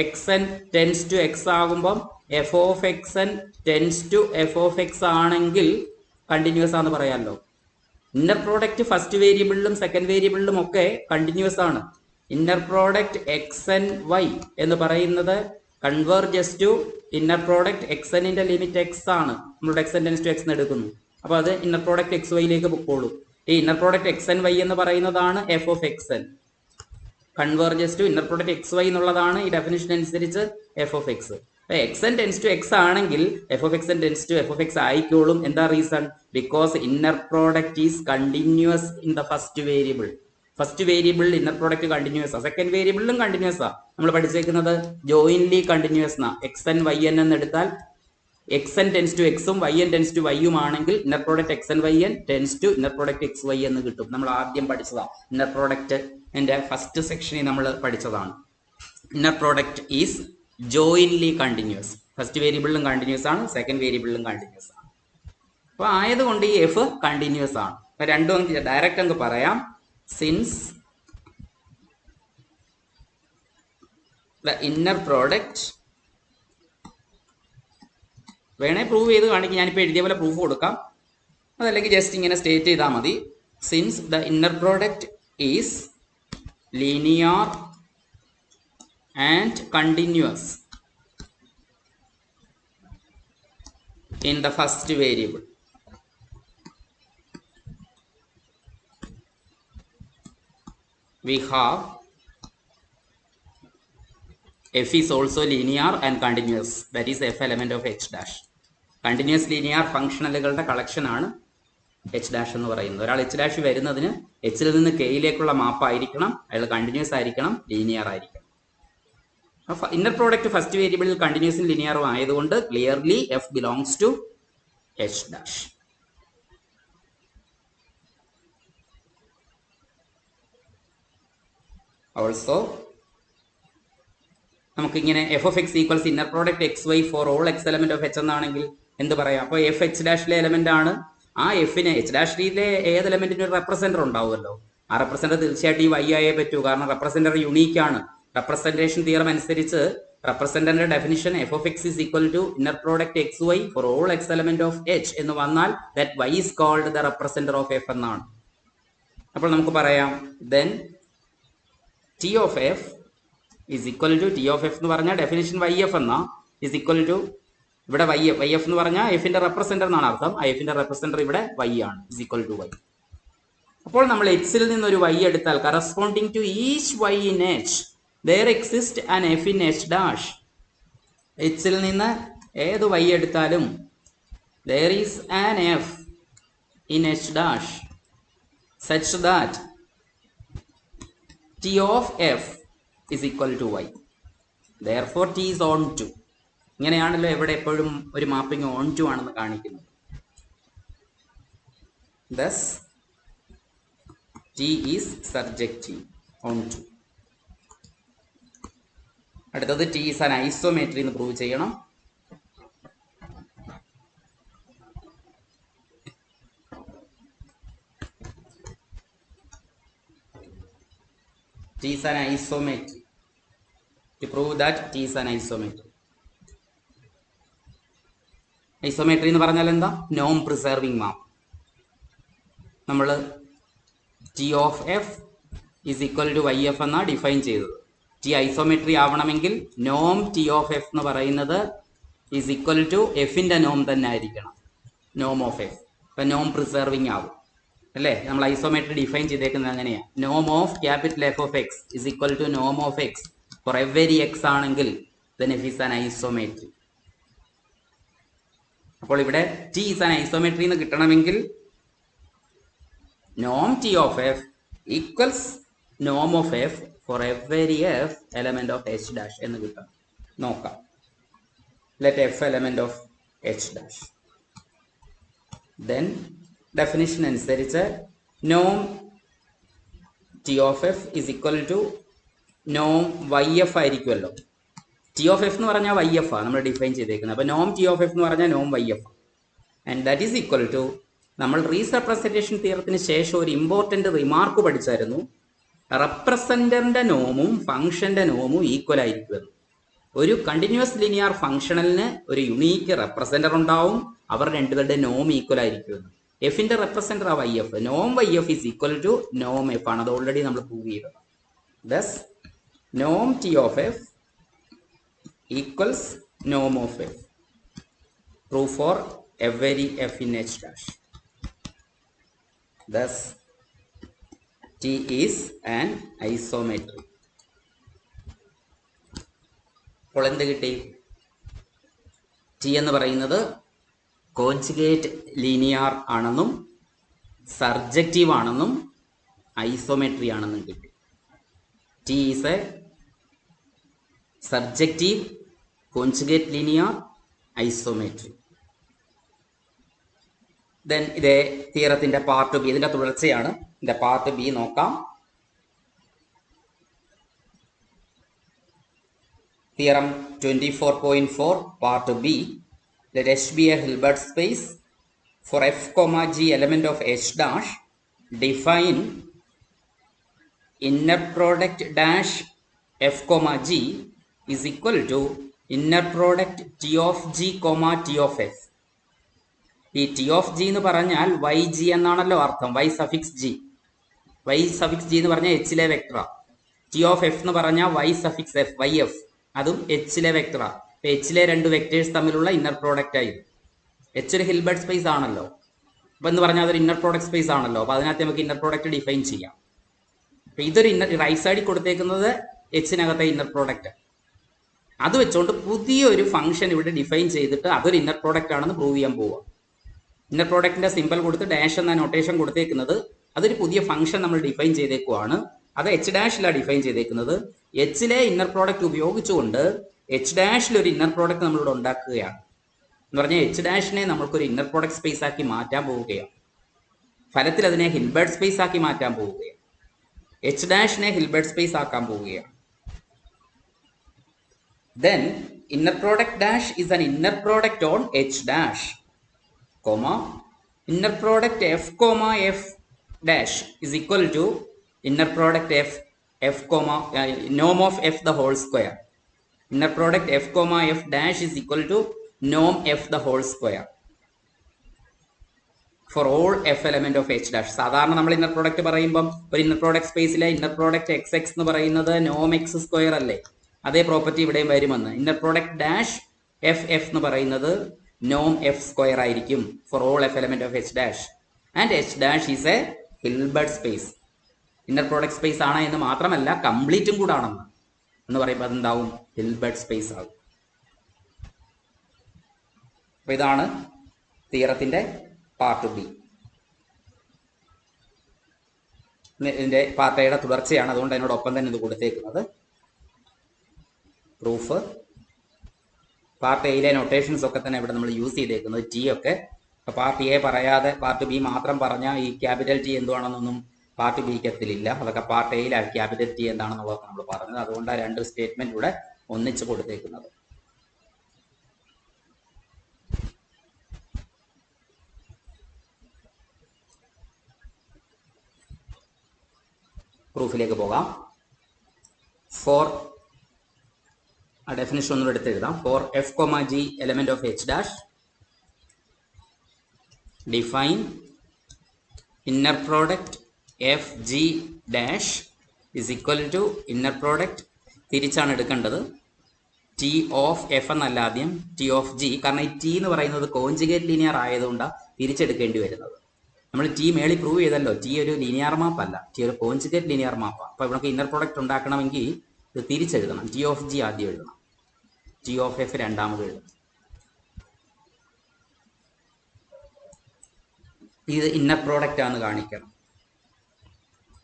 X N tends to X ആകുമ്പം F of X N tends to F of X ആണെങ്കിൽ കണ്ടിന്യൂസ് ആണെന്ന് പറയാമല്ലോ. ഇന്നർ പ്രോഡക്റ്റ് ഫസ്റ്റ് വേരിയബിളിലും സെക്കൻഡ് വേരിയബിളിലും ഒക്കെ കണ്ടിന്യൂസ് ആണ്. Inner product X N Y എന്ന് പറയുന്നത് converges to inner product X എന്നിന്റെ ലിമിറ്റ് എക്സ് ആണ്. നമ്മളുടെ X N tends to X എടുക്കുന്നു. അപ്പോൾ അത് ഇന്നർ പ്രോഡക്റ്റ് എക്സ് വൈയിലേക്ക് പൊക്കോളൂ. ഈ inner product X N Y എന്ന് പറയുന്നതാണ് F of X N. Converges to inner product X Y എന്നുള്ളതാണ് ഈ ഡെഫിനിഷൻ അനുസരിച്ച് F of X. X N tends to X ആണെങ്കിൽ F of X N tends to F of X ആയിക്കോളും. എന്താ reason? Because inner product is continuous in the first variable. First വേരിയബിളിൽ inner product continuous ആ. Second വേരിയബിളിലും continuous ആ. നമ്മൾ പഠിച്ചേക്കുന്നത് jointly continuous എന്നാ. എക്സ് എൻ വൈ എൻ എന്ന് എടുത്താൽ എക്സ് എൻ ടെൻസ് ടു എക്സും വൈ എൻ ടെൻസ് ടു വൈയും ആണെങ്കിൽ inner product X N Y N tends to inner product X Y എന്ന് കിട്ടും. നമ്മൾ ആദ്യം പഠിച്ചതാണ്. ഇന്നർ പ്രോഡക്റ്റ് എൻ്റെ ഫസ്റ്റ് സെക്ഷനിൽ നമ്മൾ പഠിച്ചതാണ്. Inner product is jointly continuous. First വേരിയബിളിലും കണ്ടിന്യൂസ് ആണ്, സെക്കൻഡ് വേരിയബിളിലും കണ്ടിന്യൂസ് ആണ്. അപ്പോൾ ആയതുകൊണ്ട് ഈ എഫ് കണ്ടിന്യൂസ് ആണ്. അപ്പോൾ രണ്ടും ഡയറക്റ്റ് അങ്ങ് പറയാം. സിൻസ് ദ ഇന്നർ പ്രോഡക്റ്റ്, വേണേ പ്രൂവ് ചെയ്ത് കാണിക്കും. ഞാനിപ്പോൾ എഴുതിയ പോലെ പ്രൂഫ് കൊടുക്കാം, അതല്ലെങ്കിൽ ജസ്റ്റ് ഇങ്ങനെ സ്റ്റേറ്റ് ചെയ്താൽ മതി. Since the inner product is linear and continuous in the first variable, we have f is also linear and continuous, that is f element of h dash. Continuous linear ഫംഗ്ഷണലുകളുടെ collection ആണ് H dash എന്ന് പറയുന്നത്. ഒരാൾ H dash വരുന്നതിന് എച്ചിൽ നിന്ന് കെയിലേക്കുള്ള മാപ്പ് ആയിരിക്കണം, അയാൾ കണ്ടിന്യൂസ് ആയിരിക്കണം, ലീനിയർ ആയിരിക്കണം. ഇന്നർ പ്രോഡക്റ്റ് ഫസ്റ്റ് വേരിയബിളിൽ കണ്ടിന്യൂസും ലിനിയറും ആയതുകൊണ്ട് clearly F belongs to H dash. Also നമുക്കിങ്ങനെ F of X equals inner product X Y for all X element of H എന്നാണെങ്കിൽ എന്ത് പറയാം? അപ്പോൾ എഫ് എച്ച് ഡാഷിലെ എലമെന്റ് ആണ്. ആ എഫിന് എച്ച് ഡാഷിലെ ഏത് എലമെന്റിന് ഒരു റെപ്രസെന്റർ ഉണ്ടാവുമല്ലോ. ആ റെപ്രസെന്റർ തീർച്ചയായിട്ടും ഈ വൈ ആയേ പറ്റൂ, കാരണം റെപ്രസെന്റർ യുണീക്ക് ആണ്. റെപ്രസെന്റേഷൻ തിയറം അനുസരിച്ച് റെപ്രസെന്ററിന്റെ definition F of X is equal to inner product X Y for all X element of H എന്ന് വന്നാൽ that Y is called the representer of F എന്നാണ്. അപ്പോൾ നമുക്ക് പറയാം then T of F is equal to, T of F എന്ന് പറഞ്ഞാൽ definition Y F എന്നാ, is equal to ഇവിടെ വൈ എഫ് എന്ന് പറഞ്ഞാൽ എഫിന്റെ റെപ്രസെന്റർ എന്നാണ് അർത്ഥം. ആ എഫിന്റെ റെപ്രസെന്റർ ഇവിടെ വൈ ആണ്, ഈസ് ഈക്വൽ ടു വൈ. അപ്പോൾ നമ്മൾ എച്ചിൽ നിന്ന് ഒരു വൈ എടുത്താൽ corresponding to each Y in H there exists an f in h dash. എച്ചിൽ നിന്ന് ഏത് y എടുത്താലും there is an f in h dash such that t of f is equal to y. Therefore t is on to. ഇങ്ങനെയാണല്ലോ ഇവിടെ എപ്പോഴും ഒരു mapping on to ആണെന്ന് കാണിക്കുന്നത്. Thus t is surjective on to. അടുത്തത് T is an isometry എന്ന് prove ചെയ്യണം. T is an isometry. To prove that T is an isometry. Isometry എന്ന് പറഞ്ഞാൽ എന്താ? നോം പ്രിസർവിംഗ് മാപ്പ്. നമ്മൾ T of F is equal to Y F എന്നാണ് define ചെയ്തത്. ടി ഐസോമെട്രി ആവണമെങ്കിൽ നോം ടി ഓഫ് എഫ് എന്ന് പറയുന്നത് ഈസ് ഈക്വൽ ടു എഫിന്റെ നോം തന്നെ ആയിരിക്കണം, നോം ഓഫ് എഫ്. അപ്പം നോം പ്രിസർവിംഗ് ആവും അല്ലേ? നമ്മൾ ഐസോമെട്രി ഡിഫൈൻ ചെയ്തേക്കുന്നത് അങ്ങനെയാണ്. നോം of capital F of X is equal to Noam of X for every X ആണെങ്കിൽ then F is an isometry. അപ്പോൾ ഇവിടെ ടി ഈസ് ആൻ ഐസോമെട്രി എന്ന് കിട്ടണമെങ്കിൽ നോം T of F equals Noam of F for every f element of h dash എന്ന് കിട്ടാം. നോക്കാം. Let f element of h dash. Then definition അനുസരിച്ച് നോം T of F is equal to Noam Y F ആയിരിക്കുമല്ലോ. T of F എന്ന് പറഞ്ഞാൽ Y F ആണ് നമ്മൾ define ചെയ്തേക്കുന്നത്. അപ്പോൾ നോം ടി ഓഫ് എഫ് എന്ന് പറഞ്ഞാൽ നോം Y F, and that is equal to, നമ്മൾ റീറെപ്രസെന്റേഷൻ തിയറത്തിന് ശേഷം ഒരു ഇമ്പോർട്ടന്റ് റിമാർക്ക് പഠിച്ചായിരുന്നു, റെപ്രസെന്ററിന്റെ നോമും ഫംഗ്ഷന്റെ നോമും ഈക്വൽ ആയിരിക്കുമെന്ന്. ഒരു കണ്ടിന്യൂസ് ലീനിയർ ഫംഗ്ഷണലിന് ഒരു യുണീക്ക് റെപ്രസെന്റർ ഉണ്ടാവും, അവർ രണ്ടുപേരുടെ നോം ഈക്വൽ ആയിരിക്കുമെന്ന്. എഫിന്റെ റെപ്രസെന്റർ ആ Y F, Noam Y F is equal to നോം എഫ് ആണ്. അത് ഓൾറെഡി നമ്മൾ പ്രൂവ് ചെയ്തത്. Thus Noam T of F equals Noam of F. True for every f in H dash. Thus, T is an isometry. അപ്പോൾ എന്ത് കിട്ടി? T എന്ന് പറയുന്നത് കോൺജുഗേറ്റ് ലീനിയർ ആണെന്നും സർജക്റ്റീവ് ആണെന്നും ഐസോമെട്രി ആണെന്നും കിട്ടി. T is a surjective conjugate linear isometry. Then ഇതേ തിയറത്തിന്റെ പാർട്ട് ബി, ഇതിന്റെ തുടർച്ചയാണ്. ഇതിന്റെ പാർട്ട് ബി നോക്കാം. Theorem 24.4 part B. Let H be a Hilbert space for f, g element of H dash. Define inner product dash f, g is equal to inner product t of g, t of f. ഈ T of G എന്ന് പറഞ്ഞാൽ Y G എന്നാണല്ലോ അർത്ഥം. Y suffix G, Y suffix G എന്ന് പറഞ്ഞാൽ എച്ചിലെ വെക്ടറാ. T of F എന്ന് പറഞ്ഞാൽ Y suffix F, Y F, അതും എച്ചിലെ വെക്ടറാ. അപ്പൊ എച്ചിലെ രണ്ട് വെക്ടേഴ്സ് തമ്മിലുള്ള ഇന്നർ പ്രോഡക്റ്റ് ആയി. എച്ച് ഒരു ഹിൽബർട്ട് സ്പേസ് ആണല്ലോ, അപ്പൊ എന്ന് പറഞ്ഞാൽ അതൊരു ഇന്നർ പ്രോഡക്റ്റ് സ്പേസ് ആണല്ലോ. അപ്പൊ അതിനകത്ത് നമുക്ക് ഇന്നർ പ്രോഡക്റ്റ് ഡിഫൈൻ ചെയ്യാം. അപ്പൊ ഇതൊരു റൈറ്റ് സൈഡിൽ കൊടുത്തേക്കുന്നത് എച്ചിനകത്തെ ഇന്നർ പ്രോഡക്റ്റ്. അത് വെച്ചുകൊണ്ട് പുതിയൊരു ഫംഗ്ഷൻ ഇവിടെ ഡിഫൈൻ ചെയ്തിട്ട് അതൊരു ഇന്നർ പ്രോഡക്റ്റ് ആണെന്ന് പ്രൂവ് ചെയ്യാൻ പോവുക. ഇന്നർ പ്രോഡക്റ്റിന്റെ സിമ്പിൾ കൊടുത്ത് ഡാഷ് എന്ന നൊട്ടേഷൻ കൊടുത്തേക്കുന്നത് അതൊരു പുതിയ ഫംഗ്ഷൻ നമ്മൾ ഡിഫൈൻ ചെയ്തേക്കുവാണ്. അത് എച്ച് ഡാഷിലാണ് ഡിഫൈൻ ചെയ്തേക്കുന്നത്. എച്ചിലെ ഇന്നർ പ്രോഡക്റ്റ് ഉപയോഗിച്ചുകൊണ്ട് എച്ച് ഡാഷിൽ ഒരു ഇന്നർ പ്രോഡക്റ്റ് നമ്മളിവിടെ ഉണ്ടാക്കുകയാണ്. എന്ന് പറഞ്ഞാൽ എച്ച് ഡാഷിനെ നമ്മൾക്കൊരു ഇന്നർ പ്രോഡക്റ്റ് സ്പേസ് ആക്കി മാറ്റാൻ പോവുകയാണ്. ഫലത്തിൽ അതിനെ ഹിൽബർട്ട് സ്പേസ് ആക്കി മാറ്റാൻ പോവുകയാണ്. എച്ച് ഡാഷിനെ ഹിൽബർട്ട് സ്പേസ് ആക്കാൻ പോവുകയാണ്. Then inner product dash is an inner product on H dash, comma inner product f, f dash is equal to inner product f, norm of f the whole square. Inner product f, f dash is equal to norm f the whole square for all f element of H dash. സാധാരണ നമ്മൾ inner product പറയുമ്പം ഒരു inner product സ്പേസിലെ inner product X X എന്ന് പറയുന്നത് നോം X square അല്ലേ? അതേ property ഇവിടെയും വരുമെന്ന്. Inner product dash F F എന്ന് പറയുന്നത് നോം എഫ് സ്ക്വയർ ആയിരിക്കും for all F element of H dash. And H dash is A Hilbert space. Inner product space ആണ് എന്ന് മാത്രമല്ല കംപ്ലീറ്റും കൂടെ ആണെന്ന് എന്ന് പറയുമ്പോൾ അതെന്താവും? ഹിൽബർട്ട് സ്പേസ് ആകും. അപ്പൊ ഇതാണ് തിയറത്തിന്റെ പാർട്ട് ബി. ഇതിന്റെ പാർട്ട് എയുടെ തുടർച്ചയാണ്, അതുകൊണ്ട് അതിനോടൊപ്പം തന്നെ ഇത് കൊടുത്തേക്കുന്നത്. പ്രൂഫ് പാർട്ട് എയിലെ നൊട്ടേഷൻസ് ഒക്കെ തന്നെ ഇവിടെ നമ്മൾ യൂസ് ചെയ്തേക്കുന്നത് ടി ഒക്കെ. അപ്പൊ പാർട്ട് എ പറയാതെ പാർട്ട് ബി മാത്രം പറഞ്ഞാൽ ഈ ക്യാപിറ്റൽ ടി എന്തുവാണെന്നൊന്നും പാർട്ട് ബിക്ക് എത്തില്ല. അതൊക്കെ പാർട്ട് എയിലാണ് ക്യാപിറ്റൽ ടി എന്താണെന്നുള്ളതൊക്കെ നമ്മൾ പറഞ്ഞത്. അതുകൊണ്ടാണ് രണ്ട് സ്റ്റേറ്റ്മെന്റ് ഇവിടെ ഒന്നിച്ച് കൊടുത്തേക്കുന്നത്. പ്രൂഫിലേക്ക് പോകാം. ഫോർ ആ ഡെഫിനിഷൻ ഒന്നും എടുത്ത് എഴുതാം. For F, G element of H dash, define inner product F G dash is equal to inner product, തിരിച്ചാണ് എടുക്കേണ്ടത്, ടി ഓഫ് എഫ് എന്നല്ല ആദ്യം, ടി ഓഫ് ജി. കാരണം ഈ ടി എന്ന് പറയുന്നത് കോൺജുഗേറ്റ് ലീനിയർ ആയതുകൊണ്ടാണ് തിരിച്ചെടുക്കേണ്ടി വരുന്നത്. നമ്മൾ ടി മേളിൽ പ്രൂവ് ചെയ്തല്ലോ, ടി ഒരു ലീനിയർ മാപ്പ് അല്ല, ടി ഒരു കോൺജുഗേറ്റ് ലീനിയർ മാപ്പാണ്. അപ്പോൾ ഇവിടെ ഇന്നർ പ്രോഡക്റ്റ് ഉണ്ടാക്കണമെങ്കിൽ ഇത് തിരിച്ചെഴുതണം. ടി ഓഫ് ജി ആദ്യം എഴുതണം, ടി ഓഫ് എഫ് രണ്ടാമത് എഴുതണം. ഇത് ഇന്നർ പ്രോഡക്റ്റ് ആണെന്ന് കാണിക്കണം.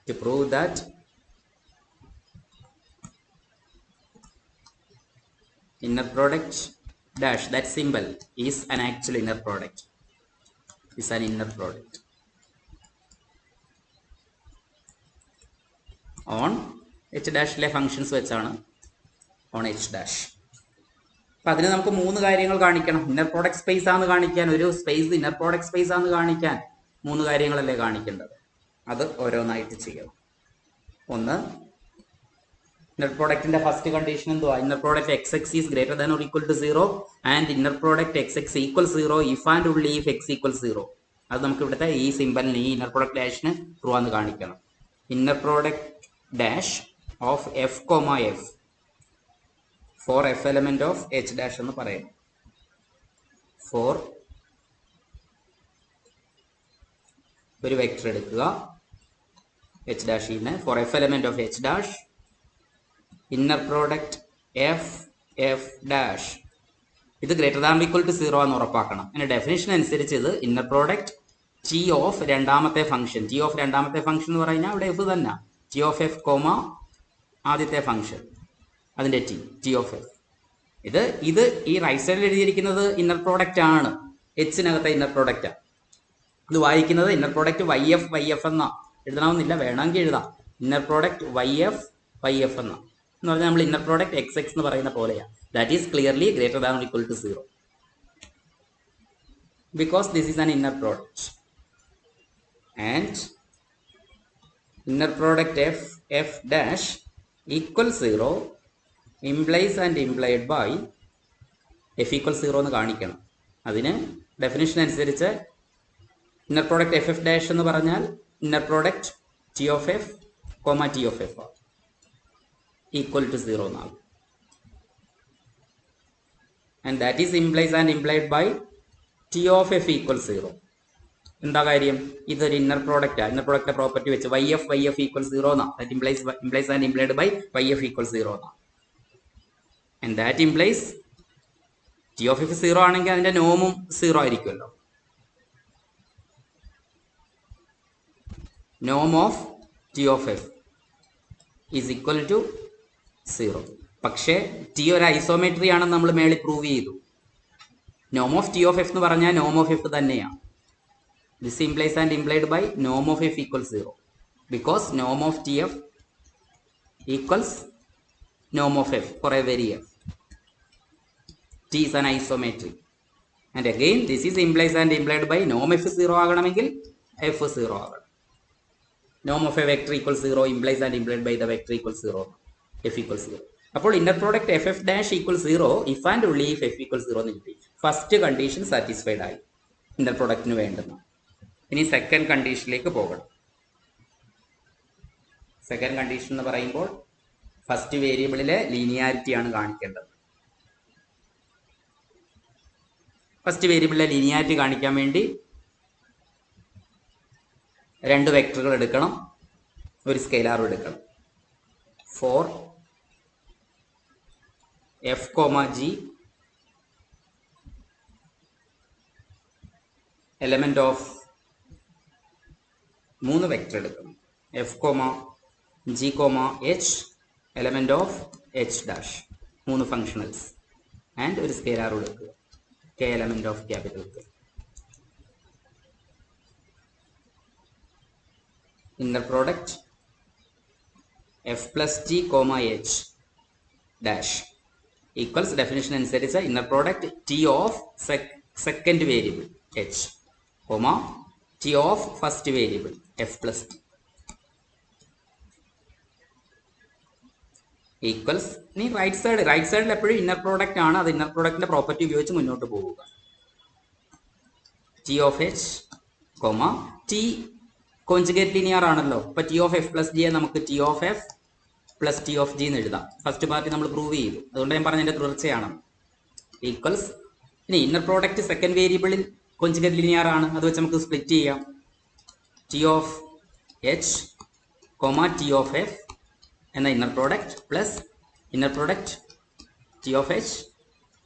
To prove that inner product dash, that symbol is an actual inner product, is an inner product. On H ഡാഷിലെ ഫങ്ഷൻസ് വെച്ചാണ് ഓൺ എച്ച് ഡാഷ്. അപ്പം അതിന് നമുക്ക് 3 കാര്യങ്ങൾ കാണിക്കണം. ഇന്നർ പ്രോഡക്റ്റ് സ്പേസ് ആണെന്ന് കാണിക്കാൻ, ഒരു സ്പേസ് ഇന്നർ പ്രോഡക്റ്റ് സ്പേസ് ആണെന്ന് കാണിക്കാൻ 3 കാര്യങ്ങളല്ലേ കാണിക്കേണ്ടത്. അത് ഓരോന്നായിട്ട് ചെയ്യണം. ഒന്ന്, ഇന്നർ പ്രോഡക്റ്റിന്റെ ഫസ്റ്റ് കണ്ടീഷൻ എന്തുവാ? Inner product X X is greater than or equal to 0 and inner product X X equal 0 if and only if X equal 0. അത് നമുക്ക് ഇവിടുത്തെ ഈ സിമ്പലിന്, ഈ ഇന്നർ പ്രോഡക്റ്റ് ഡാഷിന് ട്രൂ ആണെന്ന് കാണിക്കണം. Inner product dash of F comma F for F element of H dash എന്ന് പറയാം. For ഒരു വെക്ടർ എടുക്കുക എച്ച് ഡാഷിന്, for F element of H dash inner product F F dash ഇത് ഗ്രേറ്റർ ദാൻ ഈക്വൽ ടു 0 എന്ന് ഉറപ്പാക്കണം. അതിന്റെ definition അനുസരിച്ച് ഇത് ഇന്നർ പ്രോഡക്റ്റ് ടി ഓഫ് രണ്ടാമത്തെ ഫംഗ്ഷൻ. ടി ഓഫ് രണ്ടാമത്തെ ഫംഗ്ഷൻ എന്ന് പറഞ്ഞാൽ ഇവിടെ എഫ് തന്നെ, ടി ഓഫ് എഫ് കോമ ആദ്യത്തെ ഫംഗ്ഷൻ അതിന്റെ ടി ഓഫ് എഫ്. ഇത് ഈ റൈറ്റ് സൈഡിൽ എഴുതിയിരിക്കുന്നത് ഇന്നർ പ്രോഡക്റ്റ് ആണ്, എച്ചിനകത്തെ ഇന്നർ പ്രോഡക്റ്റ്. ഇത് വായിക്കുന്നത് ഇന്നർ പ്രോഡക്റ്റ് വൈ എഫ് എന്നാ. എഴുതണമെന്നില്ല, വേണമെങ്കിൽ എഴുതാം. ഇന്നർ പ്രോഡക്റ്റ് വൈ എഫ് എന്നാ എന്ന് പറഞ്ഞാൽ നമ്മൾ ഇന്നർ പ്രോഡക്റ്റ് എക്സ് എക്സ് എന്ന് പറയുന്ന പോലെയാണ്. That is clearly greater than or equal to 0 because this is an inner product. And inner product f dash equals 0 implies and implied by f equals 0 എന്ന് കാണിക്കണം. അതിന് ഡെഫിനിഷൻ അനുസരിച്ച് inner product F F dash എന്ന് പറഞ്ഞാൽ inner product T of F comma T of f equal to 0 എന്നാകും. And that is implies and implied by T of f equal 0. എന്താ കാര്യം? ഇതൊരു inner product. Inner product property വെച്ച് y f equal 0 എന്നാ. That implies and implied by y f equal 0 എന്നാ. And that implies T of f 0 ആണെങ്കിൽ അതിന്റെ നോമും 0 ആയിരിക്കുമല്ലോ. നോം of T of F is equal to 0. പക്ഷേ ടി ഒരു ഐസോമെട്രി ആണെന്ന് നമ്മൾ മേളിൽ പ്രൂവ് ചെയ്തു. നോം ഓഫ് ടി ഓഫ് എഫ് എന്ന് പറഞ്ഞാൽ നോം ഓഫ് എഫ് തന്നെയാണ്. This implies and implied by Noam of f equal 0 because Noam of T F equals Noam of F four A very F. T is an isometry. And again this is implies and implied by norm f 0 ആകണമെങ്കിൽ f 0 ആകണം. norm of a vector equals 0 implies and implied by the vector equals 0, f equals 0. അപ്പോൾ inner product F F dash equal 0 if and only if F equal 0 എന്ന് കിട്ടി. First condition satisfied ആയി inner പ്രോഡക്റ്റിന് വേണ്ടുന്ന. ഇനി second കണ്ടീഷനിലേക്ക് പോകണം. Second condition എന്ന് പറയുമ്പോൾ first വേരിയബിളിലെ ലീനിയാരിറ്റിയാണ് കാണിക്കേണ്ടത്. ഫസ്റ്റ് വേരിയബിളിലെ ലീനിയാരിറ്റി കാണിക്കാൻ വേണ്ടി 2 വെക്ടറുകൾ എടുക്കണം, ഒരു സ്കെയിലാറും എടുക്കണം. For F comma G element of 3 vector എടുക്കണം. F comma G comma H element of H dash 3 functionals and ഒരു സ്കെയിലാറും എടുക്കുക, k element of capital K. Inner product f plus t comma h dash equals definition അനുസരിച്ച് inner product t of second variable h comma t of first variable f plus t equals. ഇനി right സൈഡിൽ എപ്പോഴും inner product ആണ്. അത് inner പ്രോഡക്റ്റിന്റെ property ഉപയോഗിച്ച് മുന്നോട്ട് പോവുക. T of H comma T conjugate linear ആണല്ലോ. അപ്പൊ ടി ഓഫ് എഫ് പ്ലസ് ജിയെ നമുക്ക് T of F plus T of G എന്ന് എഴുതാം. ഫസ്റ്റ് പാർട്ടി നമ്മൾ പ്രൂവ് ചെയ്തു, അതുകൊണ്ട് ഞാൻ പറഞ്ഞതിന്റെ തുടർച്ചയാണ്. ഈക്വൽസ്. ഇനി ഇന്നർ പ്രോഡക്റ്റ് സെക്കൻഡ് വേരിയബിളിൽ കോൺജുഗേറ്റ് ലീനിയർ ആണ്, അത് വെച്ച് നമുക്ക് സ്പ്ലിറ്റ് ചെയ്യാം. T of H comma T of F എന്ന inner product plus inner product T of H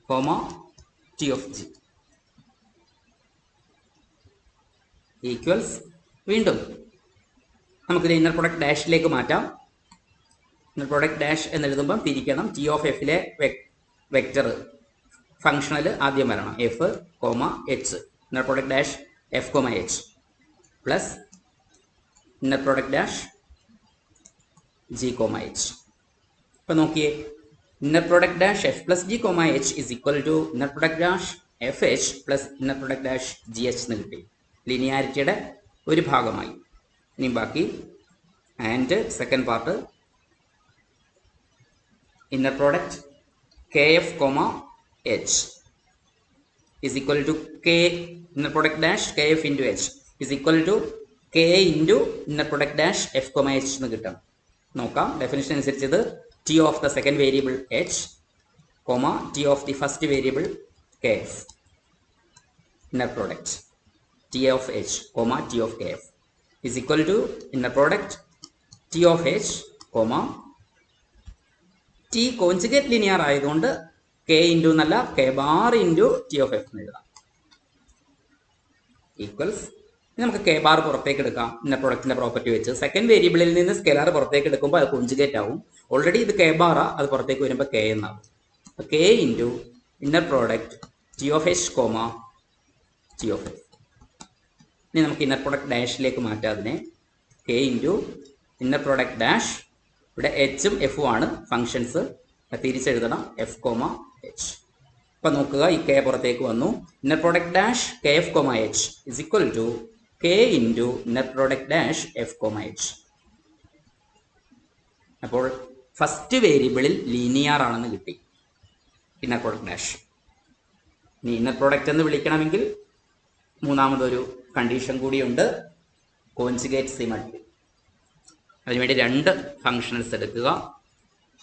comma T of G equals. വീണ്ടും നമുക്കിത് ഇന്നർ പ്രോഡക്റ്റ് ഡാഷിലേക്ക് മാറ്റാം. ഇന്നർ പ്രോഡക്റ്റ് ഡാഷ് എന്നെഴുതുമ്പം തിരിക്കണം. ടി ഓഫ് എഫിലെ വെക്ടർ ഫങ്ഷണൽ ആദ്യം വരണം, F comma H. Inner product dash F comma H plus inner product dash G comma h. ഇപ്പം നോക്കിയേ, inner product dash f plus g comma h is equal to inner product dash F h plus inner product dash g h എന്ന് കിട്ടി. ലിനിയാരിറ്റിയുടെ ഒരു ഭാഗമായി. ഇനി ബാക്കി and second part inner product k f comma h is equal to k inner product dash kf into h is equal to k into inner product dash f comma h എന്ന് കിട്ടും. നോക്കാം, ഡെഫിനിഷൻ അനുസരിച്ച് ഇത് t of the second variable h comma t of the first variable kf inner product t of h comma t of kf is equal to inner product t of h comma t conjugate linear ആയതുകൊണ്ട് k into എന്നല്ല k bar into T of F എന്ന് എഴുതാം. Equals നമുക്ക് k bar പുറത്തേക്ക് എടുക്കാം inner പ്രൊഡക്റ്റിന്റെ property വെച്ച്. Second വേരിയബിളിൽ നിന്ന് സ്കെലാർ പുറത്തേക്ക് എടുക്കുമ്പോൾ അത് കോഞ്ചുഗേറ്റ് ആവും. ഓൾറെഡി ഇത് k ബാറാ, അത് പുറത്തേക്ക് വരുമ്പോൾ k എന്നാവും. k into inner product T of H comma T of f. ഇനി നമുക്ക് ഇന്നർ പ്രോഡക്റ്റ് ഡാഷിലേക്ക് മാറ്റാം അതിനെ. k into inner product dash, ഇവിടെ എച്ചും എഫും ആണ് ഫങ്ഷൻസ്, തിരിച്ചെഴുതണം എഫ് കോമ എച്ച്. ഇപ്പം നോക്കുക, ഈ കെ പുറത്തേക്ക് വന്നു. Inner product dash k f comma h is equal to K into inner product dash F comma h. അപ്പോൾ ഫസ്റ്റ് വേരിയബിളിൽ ലീനിയർ ആണെന്ന് കിട്ടി ഇന്നർ പ്രോഡക്റ്റ് ഡാഷ്. ഇനി ഇന്നർ പ്രോഡക്റ്റ് എന്ന് വിളിക്കണമെങ്കിൽ മൂന്നാമതൊരു കണ്ടീഷൻ കൂടിയുണ്ട്, കോൺജുഗേറ്റ് സിമെട്രി. അതിനുവേണ്ടി രണ്ട് ഫങ്ഷണൽസ് എടുക്കുക.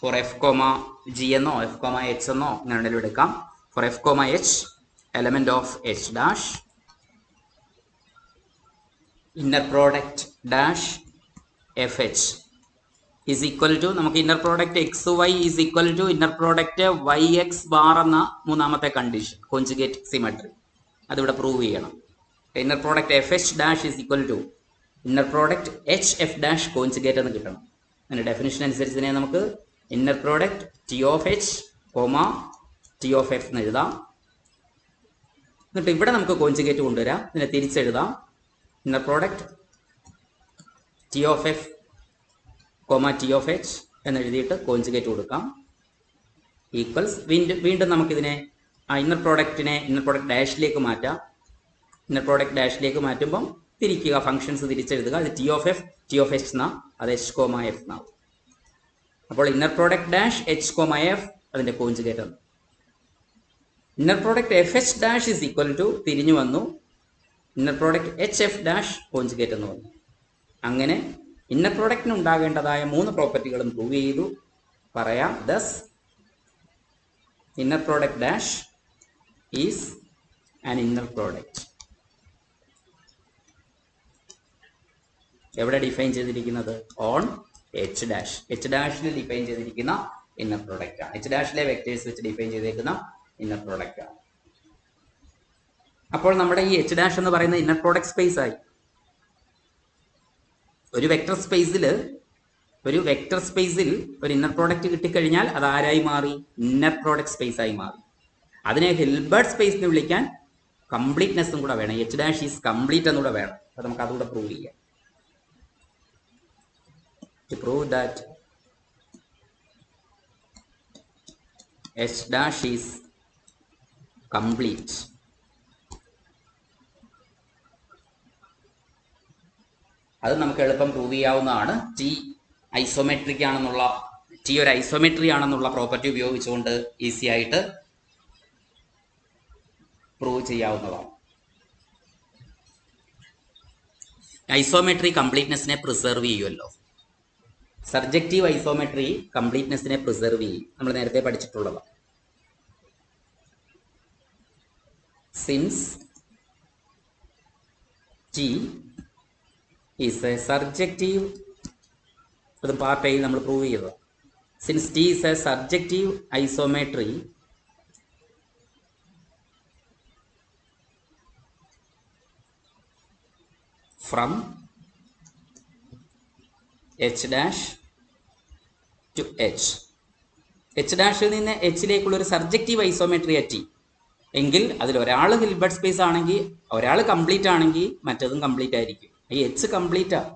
ഫോർ എഫ് കോമ ജി എന്നോ എഫ് കോമ എച്ച് എന്നോ അങ്ങനെ ഉണ്ടെങ്കിലും എടുക്കാം. For F comma H element of H dash inner product dash F H is equal to, നമുക്ക് inner product X Y is equal to inner product Y X bar എന്ന മൂന്നാമത്തെ condition, conjugate symmetry. അതിവിടെ prove ചെയ്യണം. Inner product F H dash is equal to inner product H F dash conjugate എന്ന് കിട്ടണം. അതിൻ്റെ definition അനുസരിച്ച് തന്നെ നമുക്ക് inner product T of H comma T of F എന്ന് എഴുതാം. എന്നിട്ട് ഇവിടെ നമുക്ക് കോൺജുഗേറ്റ് കൊണ്ടുവരാം, ഇതിനെ തിരിച്ചെഴുതാം. Inner product T of F comma T of H എന്നെഴുതിയിട്ട് കോൺജുഗേറ്റ് കൊടുക്കാം. ഈക്വൽസ് വീണ്ടും നമുക്കിതിനെ ഇന്നർ പ്രോഡക്റ്റിനെ ഇന്നർ പ്രോഡക്റ്റ് ഡാഷിലേക്ക് മാറ്റാം. ഇന്നർ പ്രോഡക്റ്റ് ഡാഷിലേക്ക് മാറ്റുമ്പം തിരിക്കുക, ഫംഗ്ഷൻസ് തിരിച്ചെഴുതുക. അത് T of F T of H എന്നാ, അത് എച്ച് കോമ എഫ് എന്നാവും. അപ്പോൾ inner product dash H comma F അതിൻ്റെ കോൺജുഗേറ്റ് ആണ്. Inner product F H dash is equal to തിരിഞ്ഞു വന്നു inner product H F dash conjugate എന്ന് വന്നു. അങ്ങനെ ഇന്നർ പ്രോഡക്റ്റിന് ഉണ്ടാകേണ്ടതായ 3 പ്രോപ്പർട്ടികളും പ്രൂവ് ചെയ്തു. പറയാം, thus inner product dash is an inner product. എവിടെ ഡിഫൈൻ ചെയ്തിരിക്കുന്നത്? On H dash. എച്ച് ഡാഷിൽ ഡിഫൈൻ ചെയ്തിരിക്കുന്ന ഇന്നർ പ്രോഡക്റ്റ് ആണ്. എച്ച് ഡാഷിലെ വെക്ടേഴ്സ് വെച്ച് ഡിഫൈൻ ചെയ്തിരിക്കുന്ന ഇന്നർ പ്രോഡക്റ്റ് ആണ്. അപ്പോൾ നമ്മുടെ ഈ എച്ച് ഡാഷ് എന്ന് പറയുന്ന ഇന്നർ പ്രോഡക്റ്റ് സ്പേസ് ആയി. ഒരു വെക്ടർ സ്പേസിൽ ഒരു ഇന്നർ പ്രോഡക്റ്റ് കിട്ടിക്കഴിഞ്ഞാൽ അത് ആരായി മാറി? ഇന്നർ പ്രോഡക്റ്റ് സ്പേസ് ആയി മാറി. അതിനെ ഹിൽബർട്ട് സ്പേസ് എന്ന് വിളിക്കാൻ കംപ്ലീറ്റ്നെസ്സും കൂടെ വേണം. എച്ച് ഡാഷ് ഈസ് കംപ്ലീറ്റ് എന്നുകൂടെ വേണം. അപ്പോൾ നമുക്ക് അതുകൂടെ പ്രൂവ് ചെയ്യാം. To prove that H dash is complete, അത് നമുക്ക് എളുപ്പം പ്രൂവ് ചെയ്യാവുന്നതാണ്. ടി ഐസോമെട്രിക് ആണെന്നുള്ള, ടി ഒരു ഐസോമെട്രി ആണെന്നുള്ള പ്രോപ്പർട്ടി ഉപയോഗിച്ചുകൊണ്ട് ഈസി ആയിട്ട് പ്രൂവ് ചെയ്യാവുന്നതാണ്. ഐസോമെട്രി കംപ്ലീറ്റ്നെസ്സിനെ പ്രിസർവ് ചെയ്യുമല്ലോ. സർജക്റ്റീവ് ഐസോമെട്രി കംപ്ലീറ്റ്നെസ്സിനെ പ്രിസർവ് ചെയ്യും. നമ്മൾ നേരത്തെ പഠിച്ചിട്ടുള്ളതാണ്. Since T is a surjective, അത് പാർട്ട് എയിൽ നമ്മൾ പ്രൂവ് ചെയ്തത്. Since T is a surjective isometry from H dash to H. H ഡാഷിൽ നിന്ന് എച്ചിലേക്കുള്ളൊരു സർജക്റ്റീവ് ഐസോമെട്രി ടി എങ്കിൽ അതിൽ ഒരാൾ ഹിൽബർട്ട് സ്പേസ് ആണെങ്കിൽ, ഒരാൾ കംപ്ലീറ്റ് ആണെങ്കിൽ മറ്റതും കംപ്ലീറ്റ് ആയിരിക്കും. ഈ എച്ച് കംപ്ലീറ്റ് ആണ്.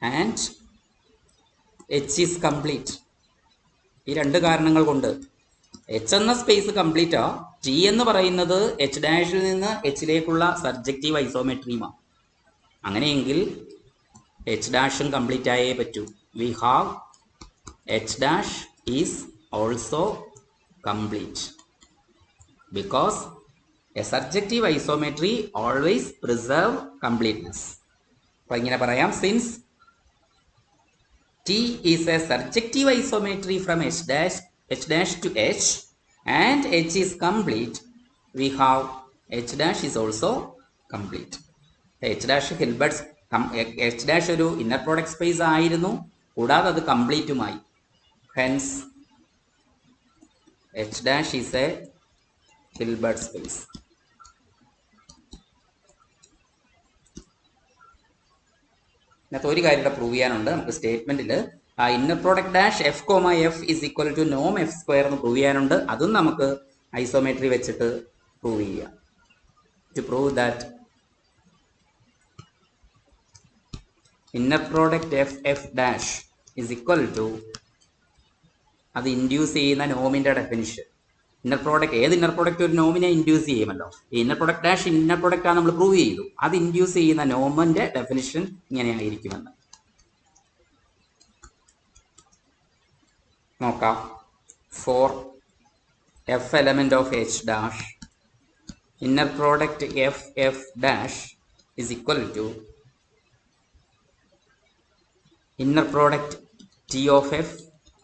And H is complete. ഈ രണ്ട് കാരണങ്ങൾ കൊണ്ട് എച്ച് എന്ന സ്പേസ് കംപ്ലീറ്റാ. ടി എന്ന് പറയുന്നത് എച്ച് ഡാഷിൽ നിന്ന് എച്ചിലേക്കുള്ള സർജക്റ്റീവ് ഐസോമെട്രിയുമാണ്. അങ്ങനെയെങ്കിൽ എച്ച് ഡാഷും കംപ്ലീറ്റ് ആയേ പറ്റൂ. We have H dash is also complete because A surjective isometry always preserve completeness. അപ്പോൾ ഇങ്ങനെ പറയാം, since T is a surjective isometry from H dash to H and H is complete, we have H dash is also complete. H dash Hilbert's H dash ഒരു inner product space ആയിരുന്നു, കൂടാതെ അത് കംപ്ലീറ്റുമായി. Hence H dash is a Hilbert space. ഇതിനകത്ത് ഒരു കാര്യം prove ചെയ്യാനുണ്ട്. നമുക്ക് സ്റ്റേറ്റ്മെന്റിൽ inner product dash F comma F is equal to നോം എഫ് സ്ക്വയർ എന്ന് പ്രൂവ് ചെയ്യാനുണ്ട്. അതും നമുക്ക് ഐസോമെട്രി വെച്ചിട്ട് പ്രൂവ് ചെയ്യാം. To prove that inner product F F dash is equal to, അത് ഇൻഡ്യൂസ് ചെയ്യുന്ന നോമിന്റെ ഡെഫിനിഷൻ. ഇന്നർ പ്രോഡക്റ്റ്, ഏത് ഇന്നർ പ്രോഡക്റ്റ് ഒരു നോമിനെ ഇൻഡ്യൂസ് ചെയ്യുമല്ലോ. ഈ inner product dash inner product ആണ് നമ്മൾ പ്രൂവ് ചെയ്തു. അത് ഇൻഡ്യൂസ് ചെയ്യുന്ന നോമിന്റെ ഡെഫിനിഷൻ ഇങ്ങനെ ആയിരിക്കുമെന്ന് നോക്കാം. For F element of H dash inner product F F dash is equal to inner product T of F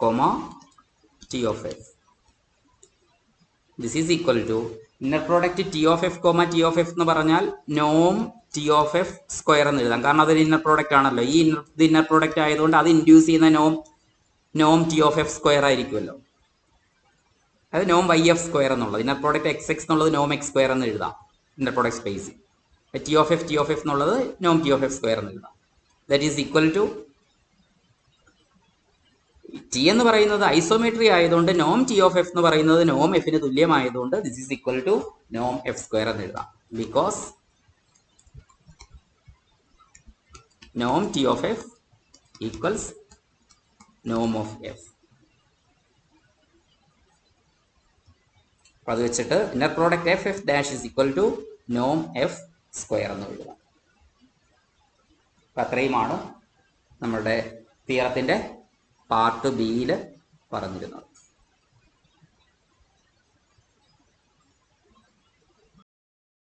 comma T of f. This is equal to inner product T of f, T of f എന്ന് പറഞ്ഞാൽ നോം T of f square എന്ന് എഴുതാം. കാരണം അതൊരു inner product ആണല്ലോ. ഈ inner product ആയതുകൊണ്ട് അത് ഇൻഡ്യൂസ് ചെയ്യുന്ന നോം T of f സ്ക്വയർ ആയിരിക്കുമല്ലോ. അത് നോം y f സ്ക്വയർ എന്നുള്ളത്. ഇന്നർ പ്രോഡക്റ്റ് x x എന്നുള്ളത് നോം x സ്ക്വയർ എന്ന് എഴുതാം inner product space. T of f എന്നുള്ളത് നോം T of f സ്ക്വയർ എന്ന് എഴുതാം. That is equal to, T എന്ന് പറയുന്നത് ഐസോമെട്രി ആയതുകൊണ്ട് നോം ടി ഓഫ് എഫ് എന്ന് പറയുന്നത് നോം എഫിന് തുല്യമായതുകൊണ്ട് ദിസ് ഈസ് ഈക്വൽ ടു നോം എഫ് സ്ക്വയർ എന്ന് എഴുതാം. Because Noam T of F equals Noam of F. അപ്പൊ അത് വെച്ചിട്ട് inner product F F dash is equal to നോം എഫ് സ്ക്വയർ എന്ന് എഴുതാം. അപ്പൊ അത്രയുമാണ് നമ്മുടെ തിയറത്തിന്റെ പാർട്ട് ബിയിൽ പറഞ്ഞിരുന്നത്.